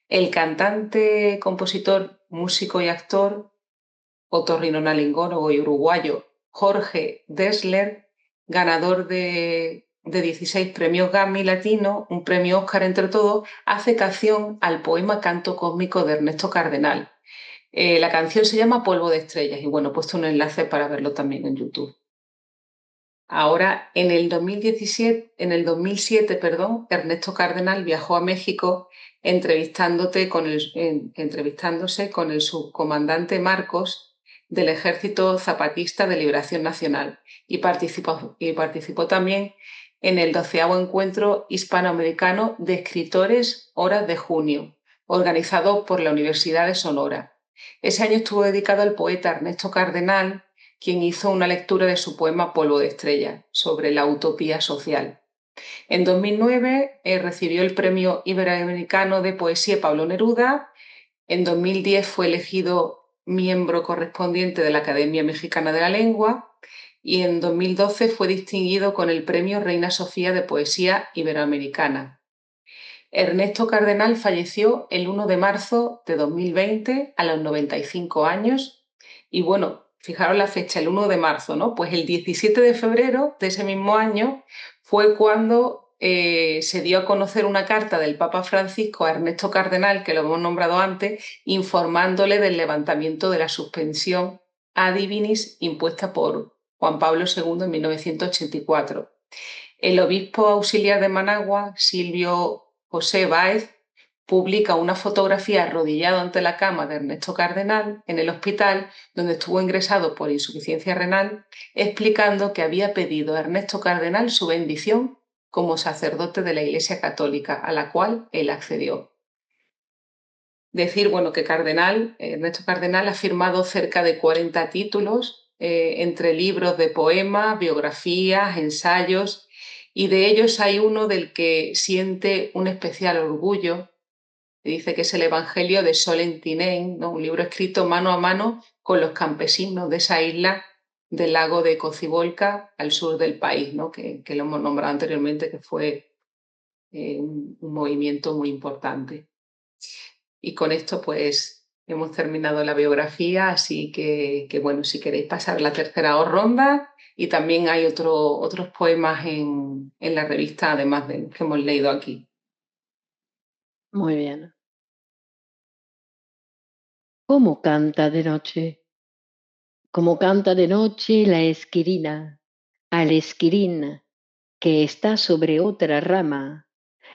El cantante, compositor, músico y actor otorrinolaringólogo y uruguayo Jorge Dessler, ganador de 16 premios Grammy Latino, un premio Oscar entre todos, hace canción al poema Canto Cósmico de Ernesto Cardenal. La canción se llama Polvo de Estrellas y bueno, he puesto un enlace para verlo también en YouTube. Ahora, en el 2007, Ernesto Cardenal viajó a México entrevistándose con el subcomandante Marcos del Ejército Zapatista de Liberación Nacional y participó también en el 12º Encuentro Hispanoamericano de Escritores Horas de Junio, organizado por la Universidad de Sonora. Ese año estuvo dedicado al poeta Ernesto Cardenal, quien hizo una lectura de su poema Polvo de estrella, sobre la utopía social. En 2009 recibió el Premio Iberoamericano de Poesía Pablo Neruda. En 2010 fue elegido miembro correspondiente de la Academia Mexicana de la Lengua y en 2012 fue distinguido con el Premio Reina Sofía de Poesía Iberoamericana. Ernesto Cardenal falleció el 1 de marzo de 2020 a los 95 años y bueno, fijaros la fecha, el 1 de marzo, ¿no? Pues el 17 de febrero de ese mismo año fue cuando se dio a conocer una carta del Papa Francisco a Ernesto Cardenal, que lo hemos nombrado antes, informándole del levantamiento de la suspensión ad divinis impuesta por Juan Pablo II en 1984. El obispo auxiliar de Managua, Silvio José Báez, publica una fotografía arrodillado ante la cama de Ernesto Cardenal en el hospital donde estuvo ingresado por insuficiencia renal, explicando que había pedido a Ernesto Cardenal su bendición como sacerdote de la Iglesia Católica, a la cual él accedió. Decir, bueno, que Ernesto Cardenal ha firmado cerca de 40 títulos, entre libros de poemas, biografías, ensayos, y de ellos hay uno del que siente un especial orgullo. Dice que es el Evangelio de Solentiname, ¿no?, un libro escrito mano a mano con los campesinos de esa isla del lago de Cocibolca al sur del país, ¿no?, que lo hemos nombrado anteriormente, que fue un movimiento muy importante. Y con esto pues hemos terminado la biografía, así que bueno, si queréis pasar a la tercera ronda, y también hay otros poemas en la revista, además de los que hemos leído aquí. Muy bien. ¿Cómo canta de noche? Como canta de noche la esquirina, al esquirín que está sobre otra rama.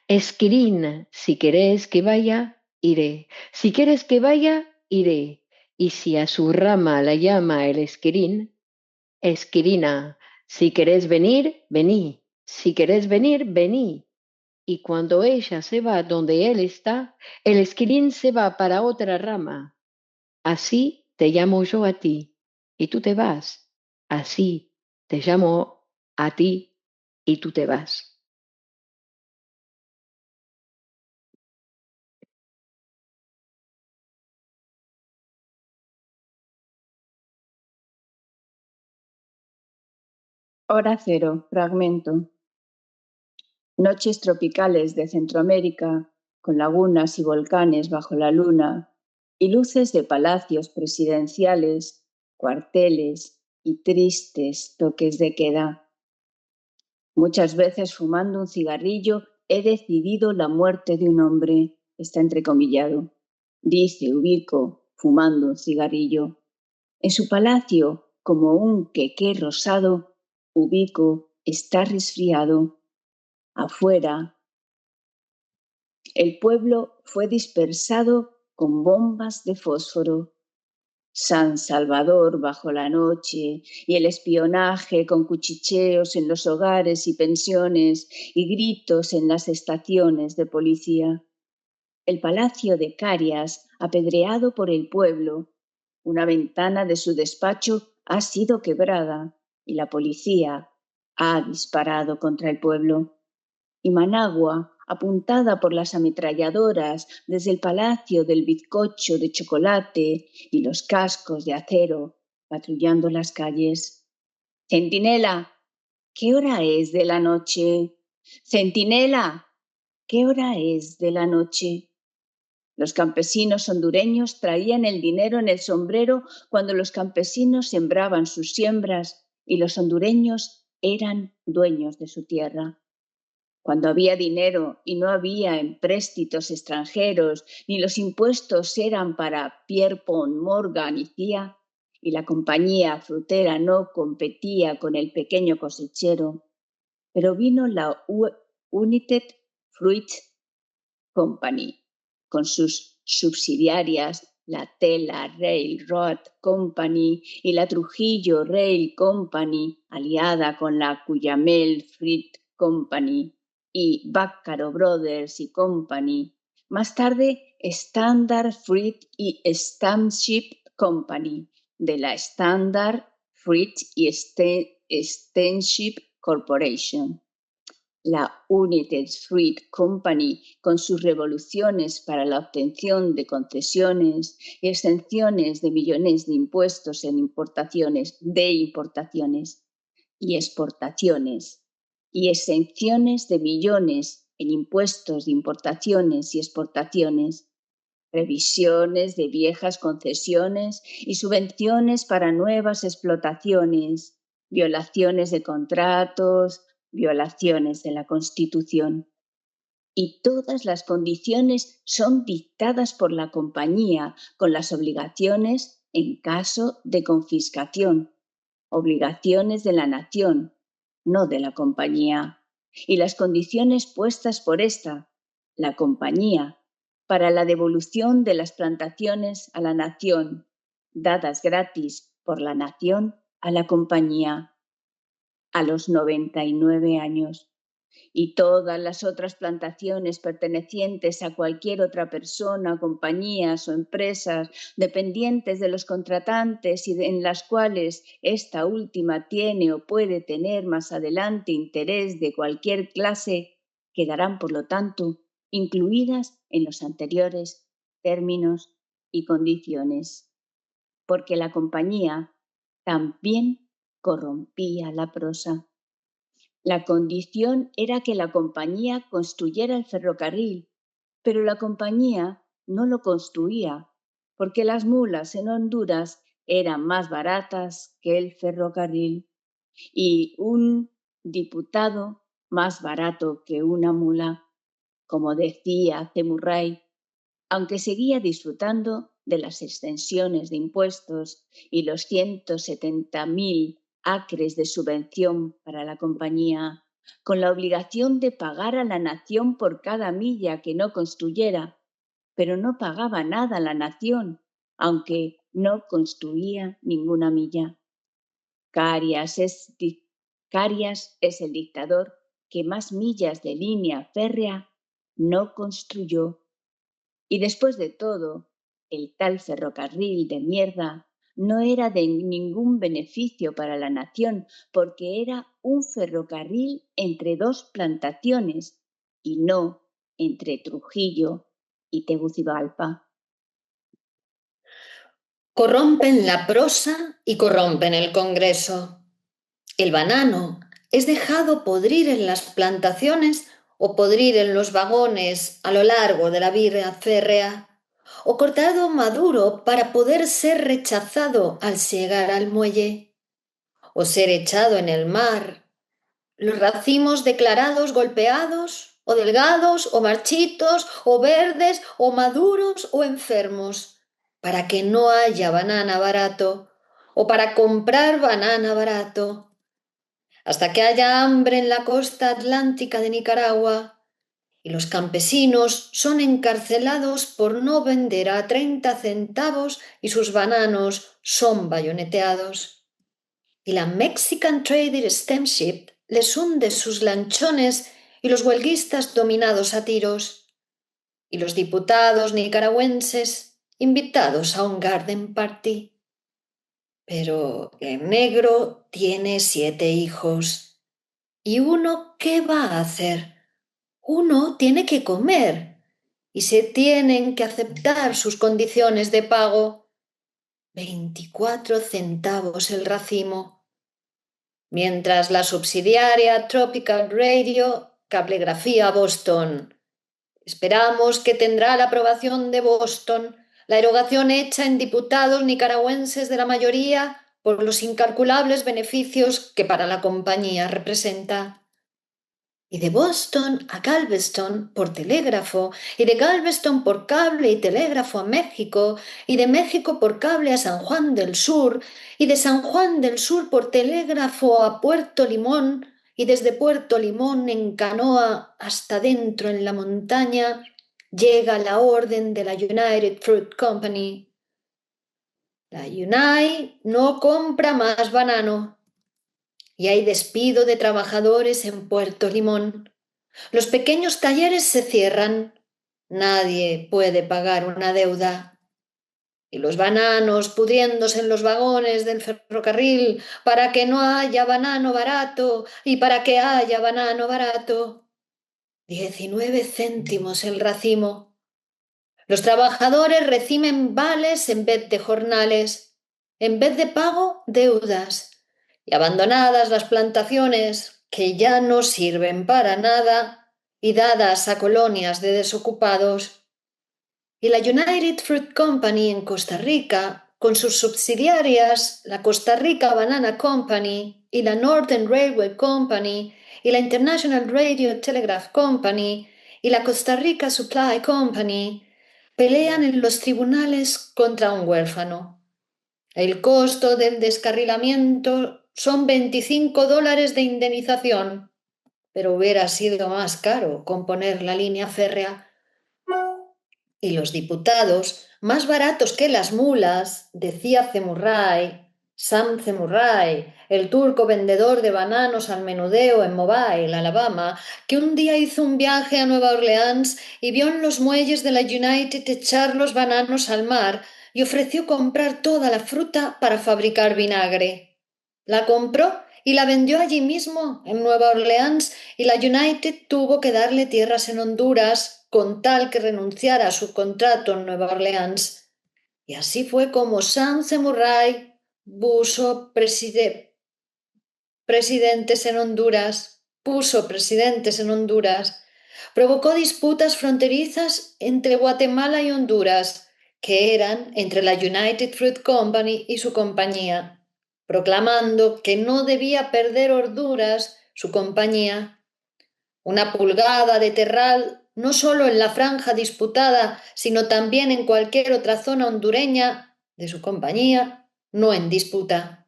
Esquirín, si querés que vaya, iré. Si quieres que vaya, iré. Y si a su rama la llama el esquirín, esquirina, si querés venir, vení. Si querés venir, vení. Y cuando ella se va donde él está, el esquirín se va para otra rama. Así te llamo yo a ti, y tú te vas. Así te llamo a ti, y tú te vas. Hora cero, fragmento. Noches tropicales de Centroamérica, con lagunas y volcanes bajo la luna, y luces de palacios presidenciales, cuarteles y tristes toques de queda. Muchas veces fumando un cigarrillo he decidido la muerte de un hombre, está entrecomillado. Dice Ubico, fumando un cigarrillo. En su palacio, como un quequé rosado, Ubico está resfriado. Afuera, el pueblo fue dispersado con bombas de fósforo. San Salvador bajo la noche y el espionaje con cuchicheos en los hogares y pensiones y gritos en las estaciones de policía. El palacio de Carias apedreado por el pueblo. Una ventana de su despacho ha sido quebrada y la policía ha disparado contra el pueblo. Y Managua, apuntada por las ametralladoras desde el palacio del bizcocho de chocolate y los cascos de acero, patrullando las calles. Centinela, ¿qué hora es de la noche? Centinela, ¿qué hora es de la noche? Los campesinos hondureños traían el dinero en el sombrero cuando los campesinos sembraban sus siembras y los hondureños eran dueños de su tierra. Cuando había dinero y no había empréstitos extranjeros, ni los impuestos eran para Pierpont, Morgan y CIA, y la compañía frutera no competía con el pequeño cosechero, pero vino la United Fruit Company, con sus subsidiarias, la Tela Railroad Company y la Trujillo Rail Company, aliada con la Cuyamel Fruit Company y Baccaro Brothers y Company. Más tarde, Standard Fruit y Steamship Company, de la Standard Fruit y Steamship Corporation. La United Fruit Company, con sus revoluciones para la obtención de concesiones y exenciones de millones de impuestos en importaciones y exportaciones, y exenciones de millones en impuestos de importaciones y exportaciones, revisiones de viejas concesiones y subvenciones para nuevas explotaciones, violaciones de contratos, violaciones de la Constitución. Y todas las condiciones son dictadas por la compañía con las obligaciones en caso de confiscación, obligaciones de la nación, no de la compañía, y las condiciones puestas por esta, la compañía, para la devolución de las plantaciones a la nación, dadas gratis por la nación a la compañía a los 99 años. Y todas las otras plantaciones pertenecientes a cualquier otra persona, compañías o empresas dependientes de los contratantes y en las cuales esta última tiene o puede tener más adelante interés de cualquier clase, quedarán, por lo tanto, incluidas en los anteriores términos y condiciones. Porque la compañía también corrompía la prosa. La condición era que la compañía construyera el ferrocarril, pero la compañía no lo construía, porque las mulas en Honduras eran más baratas que el ferrocarril y un diputado más barato que una mula, como decía Zemurray, aunque seguía disfrutando de las extensiones de impuestos y los 170.000 acres de subvención para la compañía, con la obligación de pagar a la nación por cada milla que no construyera, pero no pagaba nada a la nación, aunque no construía ninguna milla. Carias es el dictador que más millas de línea férrea no construyó. Y después de todo, el tal ferrocarril de mierda no era de ningún beneficio para la nación porque era un ferrocarril entre dos plantaciones y no entre Trujillo y Tegucigalpa. Corrompen la prosa y corrompen el Congreso. El banano es dejado podrir en las plantaciones o podrir en los vagones a lo largo de la vía férrea, o cortado maduro para poder ser rechazado al llegar al muelle, o ser echado en el mar. Los racimos declarados golpeados, o delgados, o marchitos, o verdes, o maduros, o enfermos, para que no haya banana barato, o para comprar banana barato. Hasta que haya hambre en la costa atlántica de Nicaragua y los campesinos son encarcelados por no vender a 30 centavos y sus bananos son bayoneteados. Y la Mexican Trader Steamship les hunde sus lanchones y los huelguistas dominados a tiros. Y los diputados nicaragüenses invitados a un garden party. Pero el negro tiene 7 hijos. ¿Y uno qué va a hacer? Uno tiene que comer y se tienen que aceptar sus condiciones de pago. 24 centavos el racimo. Mientras la subsidiaria Tropical Radio cablegrafía Boston. Esperamos que tendrá la aprobación de Boston la erogación hecha en diputados nicaragüenses de la mayoría por los incalculables beneficios que para la compañía representa. Y de Boston a Galveston por telégrafo, y de Galveston por cable y telégrafo a México, y de México por cable a San Juan del Sur, y de San Juan del Sur por telégrafo a Puerto Limón, y desde Puerto Limón en canoa hasta dentro en la montaña, llega la orden de la United Fruit Company. La United no compra más banano. Y hay despido de trabajadores en Puerto Limón. Los pequeños talleres se cierran. Nadie puede pagar una deuda. Y los bananos pudriéndose en los vagones del ferrocarril para que no haya banano barato y para que haya banano barato. 19 céntimos el racimo. Los trabajadores reciben vales en vez de jornales. En vez de pago, deudas. Y abandonadas las plantaciones, que ya no sirven para nada, y dadas a colonias de desocupados. Y la United Fruit Company en Costa Rica, con sus subsidiarias, la Costa Rica Banana Company y la Northern Railway Company y la International Radio Telegraph Company y la Costa Rica Supply Company, pelean en los tribunales contra un huérfano. El costo del descarrilamiento son $25 de indemnización, pero hubiera sido más caro componer la línea férrea. Y los diputados, más baratos que las mulas, decía Sam Zemurray, el turco vendedor de bananos al menudeo en Mobile, Alabama, que un día hizo un viaje a Nueva Orleans y vio en los muelles de la United echar los bananos al mar y ofreció comprar toda la fruta para fabricar vinagre. La compró y la vendió allí mismo, en Nueva Orleans, y la United tuvo que darle tierras en Honduras con tal que renunciara a su contrato en Nueva Orleans. Y así fue como Sam Zemurray puso presidentes en Honduras, provocó disputas fronterizas entre Guatemala y Honduras, que eran entre la United Fruit Company y su compañía, proclamando que no debía perder Honduras su compañía. Una pulgada de terral no solo en la franja disputada, sino también en cualquier otra zona hondureña de su compañía, no en disputa.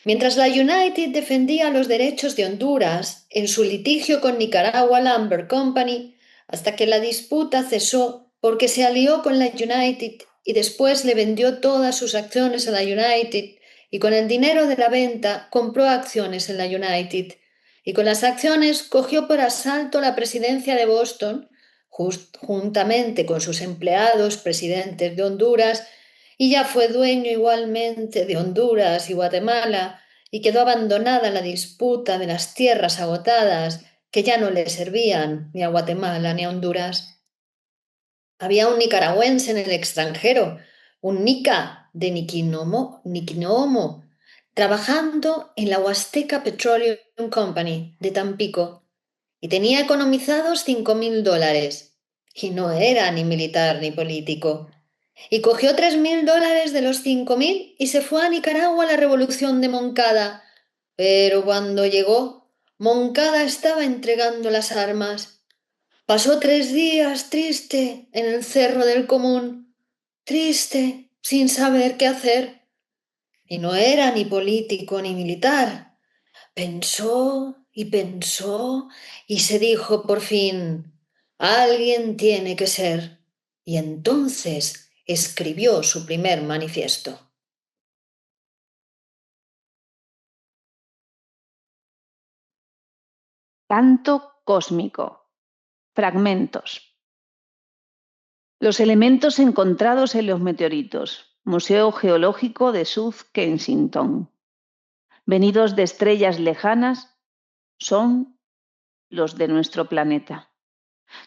Mientras la United defendía los derechos de Honduras en su litigio con Nicaragua Lumber Company, hasta que la disputa cesó porque se alió con la United y después le vendió todas sus acciones a la United y con el dinero de la venta compró acciones en la United. Y con las acciones cogió por asalto la presidencia de Boston, juntamente con sus empleados presidentes de Honduras, y ya fue dueño igualmente de Honduras y Guatemala, y quedó abandonada la disputa de las tierras agotadas que ya no le servían ni a Guatemala ni a Honduras. Había un nicaragüense en el extranjero, un nica de Niquinomo, trabajando en la Huasteca Petroleum Company de Tampico, y tenía economizados $5.000, y no era ni militar ni político. Y cogió $3.000 de los 5.000 y se fue a Nicaragua a la revolución de Moncada. Pero cuando llegó, Moncada estaba entregando las armas. Pasó 3 días triste en el Cerro del Común, triste, sin saber qué hacer. Y no era ni político ni militar. Pensó y se dijo por fin, alguien tiene que ser. Y entonces escribió su primer manifiesto. Canto cósmico. Fragmentos. Los elementos encontrados en los meteoritos. Museo Geológico de South Kensington. Venidos de estrellas lejanas, son los de nuestro planeta.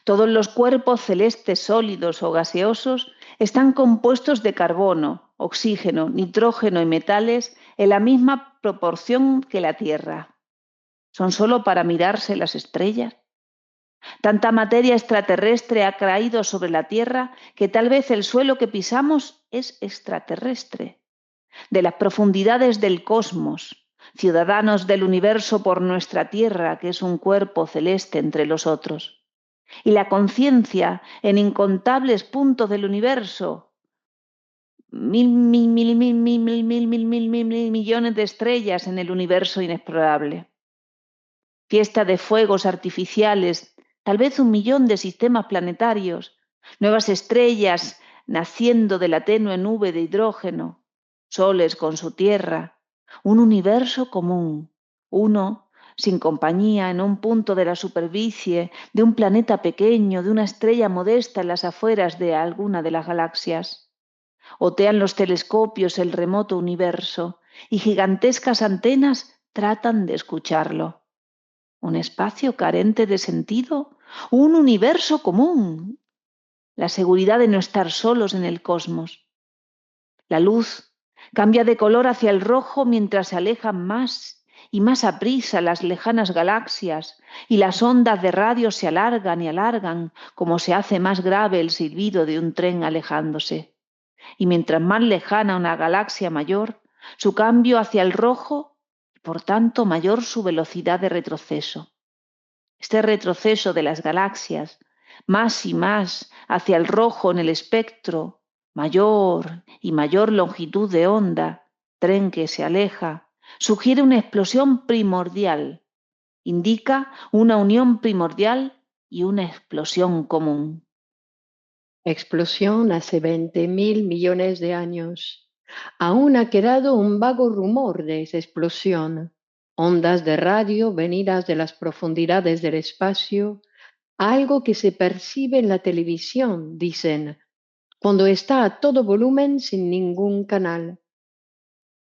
Todos los cuerpos celestes sólidos o gaseosos están compuestos de carbono, oxígeno, nitrógeno y metales en la misma proporción que la Tierra. ¿Son solo para mirarse las estrellas? Tanta materia extraterrestre ha caído sobre la Tierra que tal vez el suelo que pisamos es extraterrestre. De las profundidades del cosmos, ciudadanos del universo por nuestra Tierra, que es un cuerpo celeste entre los otros. Y la conciencia en incontables puntos del universo. Mil millones de estrellas en el universo inexplorable. Fiesta de fuegos artificiales, tal vez 1 millón de sistemas planetarios, nuevas estrellas naciendo de la tenue nube de hidrógeno, soles con su tierra, un universo común, uno sin compañía en un punto de la superficie, de un planeta pequeño, de una estrella modesta en las afueras de alguna de las galaxias. Otean los telescopios el remoto universo y gigantescas antenas tratan de escucharlo. ¿Un espacio carente de sentido? ¿Un universo común? La seguridad de no estar solos en el cosmos. La luz cambia de color hacia el rojo mientras se alejan más y más aprisa las lejanas galaxias, y las ondas de radio se alargan y alargan como se hace más grave el silbido de un tren alejándose. Y mientras más lejana una galaxia mayor, su cambio hacia el rojo, por tanto mayor su velocidad de retroceso. Este retroceso de las galaxias, más y más hacia el rojo en el espectro, mayor y mayor longitud de onda, tren que se aleja, sugiere una explosión primordial, indica una unión primordial y una explosión común. Explosión hace 20.000 millones de años. Aún ha quedado un vago rumor de esa explosión. Ondas de radio venidas de las profundidades del espacio, algo que se percibe en la televisión, dicen, cuando está a todo volumen sin ningún canal.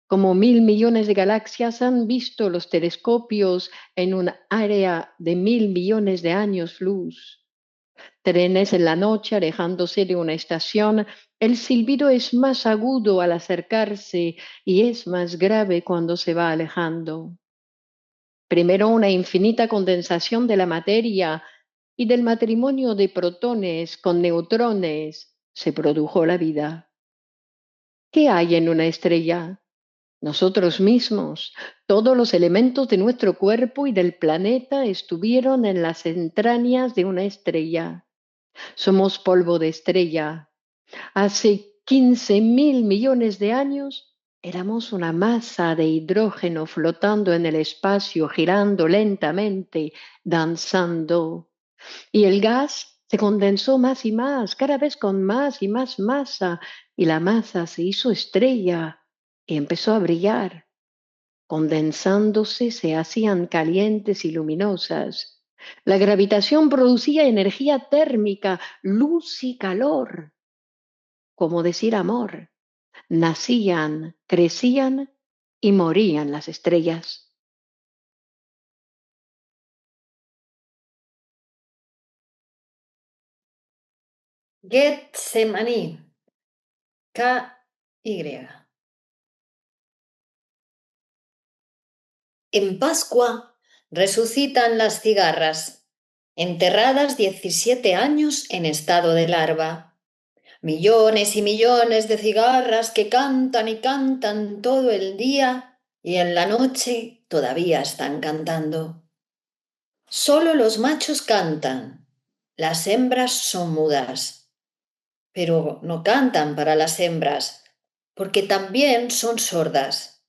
Como 1.000 millones de galaxias han visto los telescopios en un área de 1.000 millones de años luz. Trenes en la noche alejándose de una estación, el silbido es más agudo al acercarse y es más grave cuando se va alejando. Primero una infinita condensación de la materia y del matrimonio de protones con neutrones se produjo la vida. ¿Qué hay en una estrella? Nosotros mismos, todos los elementos de nuestro cuerpo y del planeta estuvieron en las entrañas de una estrella. Somos polvo de estrella. Hace 15.000 millones de años éramos una masa de hidrógeno flotando en el espacio, girando lentamente, danzando. Y el gas se condensó más y más, cada vez con más y más masa, y la masa se hizo estrella y empezó a brillar. Condensándose se hacían calientes y luminosas. La gravitación producía energía térmica, luz y calor, como decir amor. Nacían, crecían y morían las estrellas. Getsemaní. K-Y. En Pascua resucitan las cigarras, enterradas 17 años en estado de larva. Millones y millones de cigarras que cantan y cantan todo el día y en la noche todavía están cantando. Solo los machos cantan, las hembras son mudas. Pero no cantan para las hembras, porque también son sordas.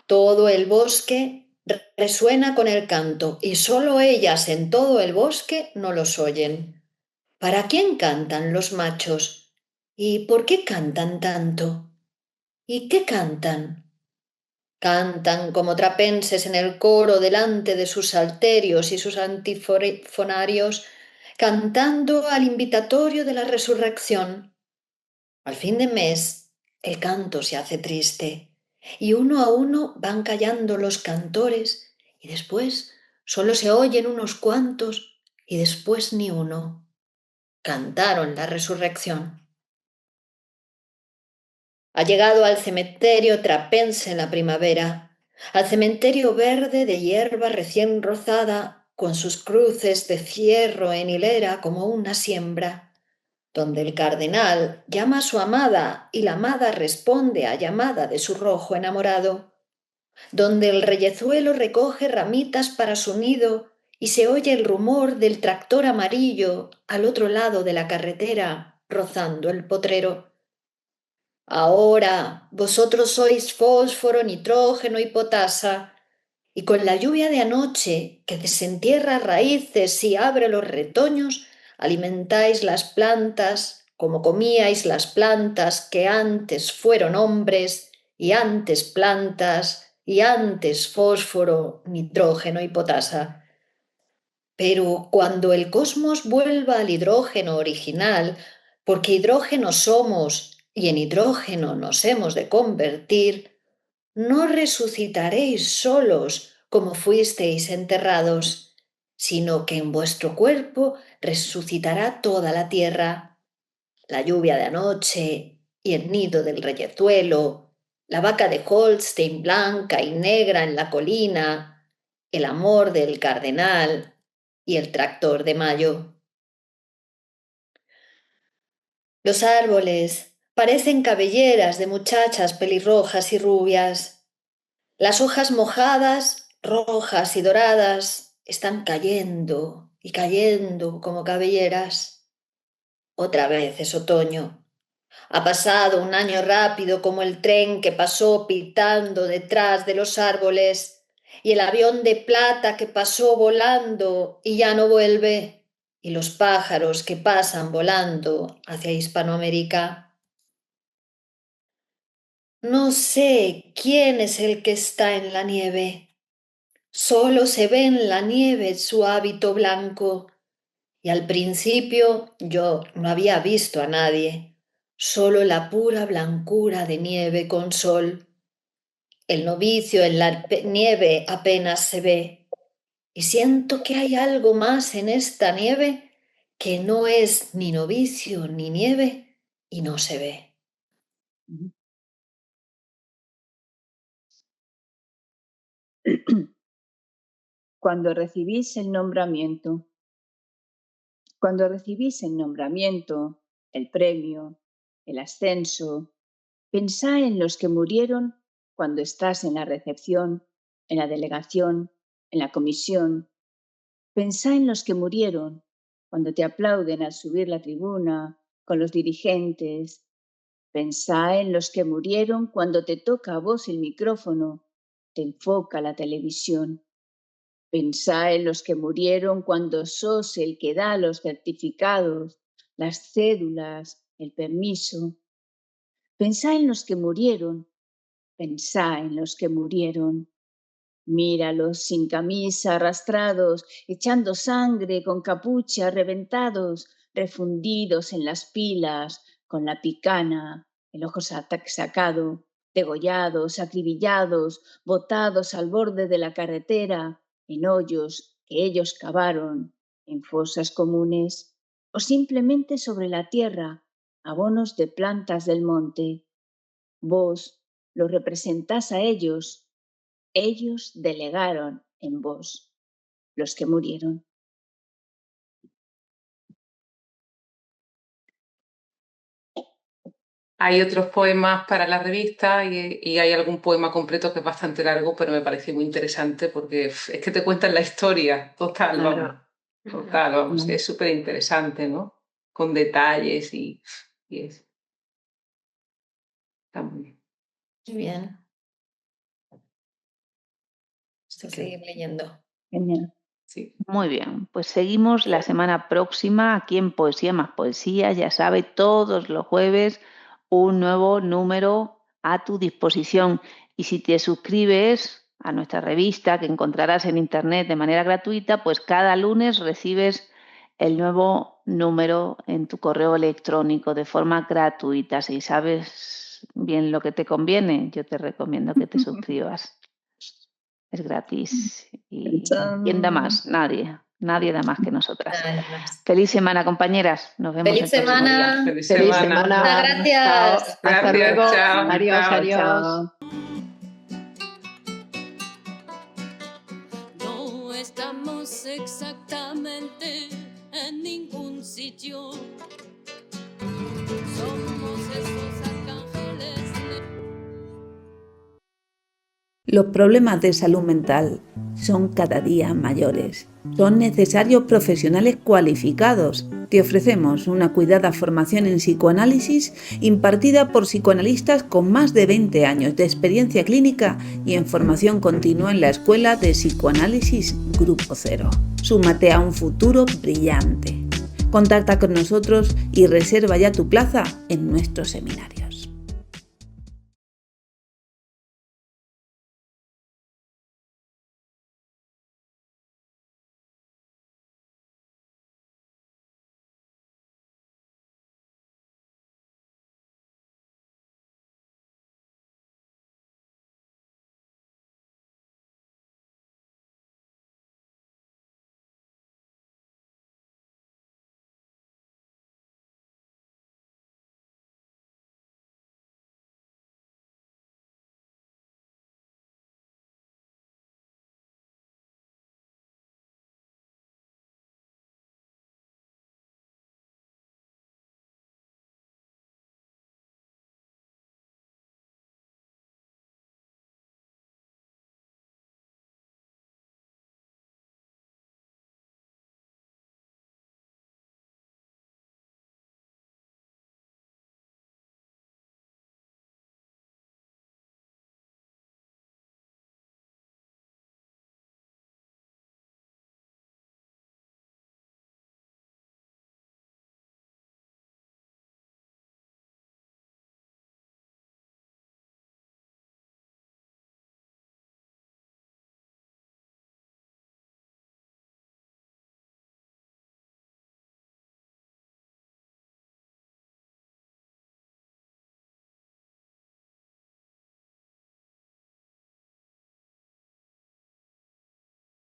Todo el bosque resuena con el canto y solo ellas en todo el bosque no los oyen. ¿Para quién cantan los machos? ¿Y por qué cantan tanto? ¿Y qué cantan? Cantan como trapenses en el coro delante de sus salterios y sus antifonarios, cantando al invitatorio de la resurrección. Al fin de mes, el canto se hace triste y uno a uno van callando los cantores y después solo se oyen unos cuantos y después ni uno. Cantaron la resurrección. Ha llegado al cementerio trapense en la primavera, al cementerio verde de hierba recién rozada, con sus cruces de cierro en hilera como una siembra, donde el cardenal llama a su amada y la amada responde a llamada de su rojo enamorado, donde el reyezuelo recoge ramitas para su nido y se oye el rumor del tractor amarillo al otro lado de la carretera rozando el potrero. Ahora vosotros sois fósforo, nitrógeno y potasa, y con la lluvia de anoche que desentierra raíces y abre los retoños, alimentáis las plantas como comíais las plantas que antes fueron hombres y antes plantas y antes fósforo, nitrógeno y potasa. Pero cuando el cosmos vuelva al hidrógeno original, porque hidrógeno somos y en hidrógeno nos hemos de convertir, no resucitaréis solos como fuisteis enterrados, sino que en vuestro cuerpo resucitará toda la tierra, la lluvia de anoche y el nido del reyezuelo, la vaca de Holstein blanca y negra en la colina, el amor del cardenal y el tractor de mayo. Los árboles parecen cabelleras de muchachas pelirrojas y rubias. Las hojas mojadas, rojas y doradas, están cayendo y cayendo como cabelleras. Otra vez es otoño. Ha pasado un año rápido como el tren que pasó pitando detrás de los árboles y el avión de plata que pasó volando y ya no vuelve y los pájaros que pasan volando hacia Hispanoamérica. No sé quién es el que está en la nieve. Solo se ve en la nieve su hábito blanco y al principio yo no había visto a nadie, solo la pura blancura de nieve con sol. El novicio en la nieve apenas se ve y siento que hay algo más en esta nieve que no es ni novicio ni nieve y no se ve. Cuando recibís el nombramiento. Cuando recibís el nombramiento, el premio, el ascenso, pensá en los que murieron cuando estás en la recepción, en la delegación, en la comisión. Pensá en los que murieron cuando te aplauden al subir la tribuna con los dirigentes. Pensá en los que murieron cuando te toca a vos el micrófono, te enfoca la televisión. Pensá en los que murieron cuando sos el que da los certificados, las cédulas, el permiso. Pensá en los que murieron. Pensá en los que murieron. Míralos sin camisa, arrastrados, echando sangre, con capucha, reventados, refundidos en las pilas, con la picana, el ojo sacado, degollados, acribillados, botados al borde de la carretera, en hoyos que ellos cavaron, en fosas comunes, o simplemente sobre la tierra, abonos de plantas del monte. Vos los representás a ellos delegaron en vos, los que murieron. Hay otros poemas para la revista y hay algún poema completo que es bastante largo, pero me pareció muy interesante porque es que te cuentan la historia total, Claro. vamos, es súper interesante, ¿no? Con detalles y es. Está muy bien. Muy bien. Estoy seguir leyendo. Genial. Sí. Muy bien, pues seguimos la semana próxima aquí en Poesía más Poesía. Ya sabe, todos los jueves un nuevo número a tu disposición. Y si te suscribes a nuestra revista, que encontrarás en internet de manera gratuita, pues cada lunes recibes el nuevo número en tu correo electrónico de forma gratuita. Si sabes bien lo que te conviene, yo te recomiendo que te suscribas. Es gratis. ¿Y quién da más? Nadie. Nadie da más que nosotras. Nada más. Feliz semana, compañeras. Nos vemos Feliz el próximo día. semana. Feliz Feliz semana. semana. Muchas gracias. Chao. Hasta Gracias, luego. chao, Adiós, chao, adiós. chao. No estamos exactamente en ningún sitio. Somos esos arcángeles. Los problemas de salud mental son cada día mayores. Son necesarios profesionales cualificados. Te ofrecemos una cuidada formación en psicoanálisis impartida por psicoanalistas con más de 20 años de experiencia clínica y en formación continua en la Escuela de Psicoanálisis Grupo Cero. Súmate a un futuro brillante. Contacta con nosotros y reserva ya tu plaza en nuestro seminario.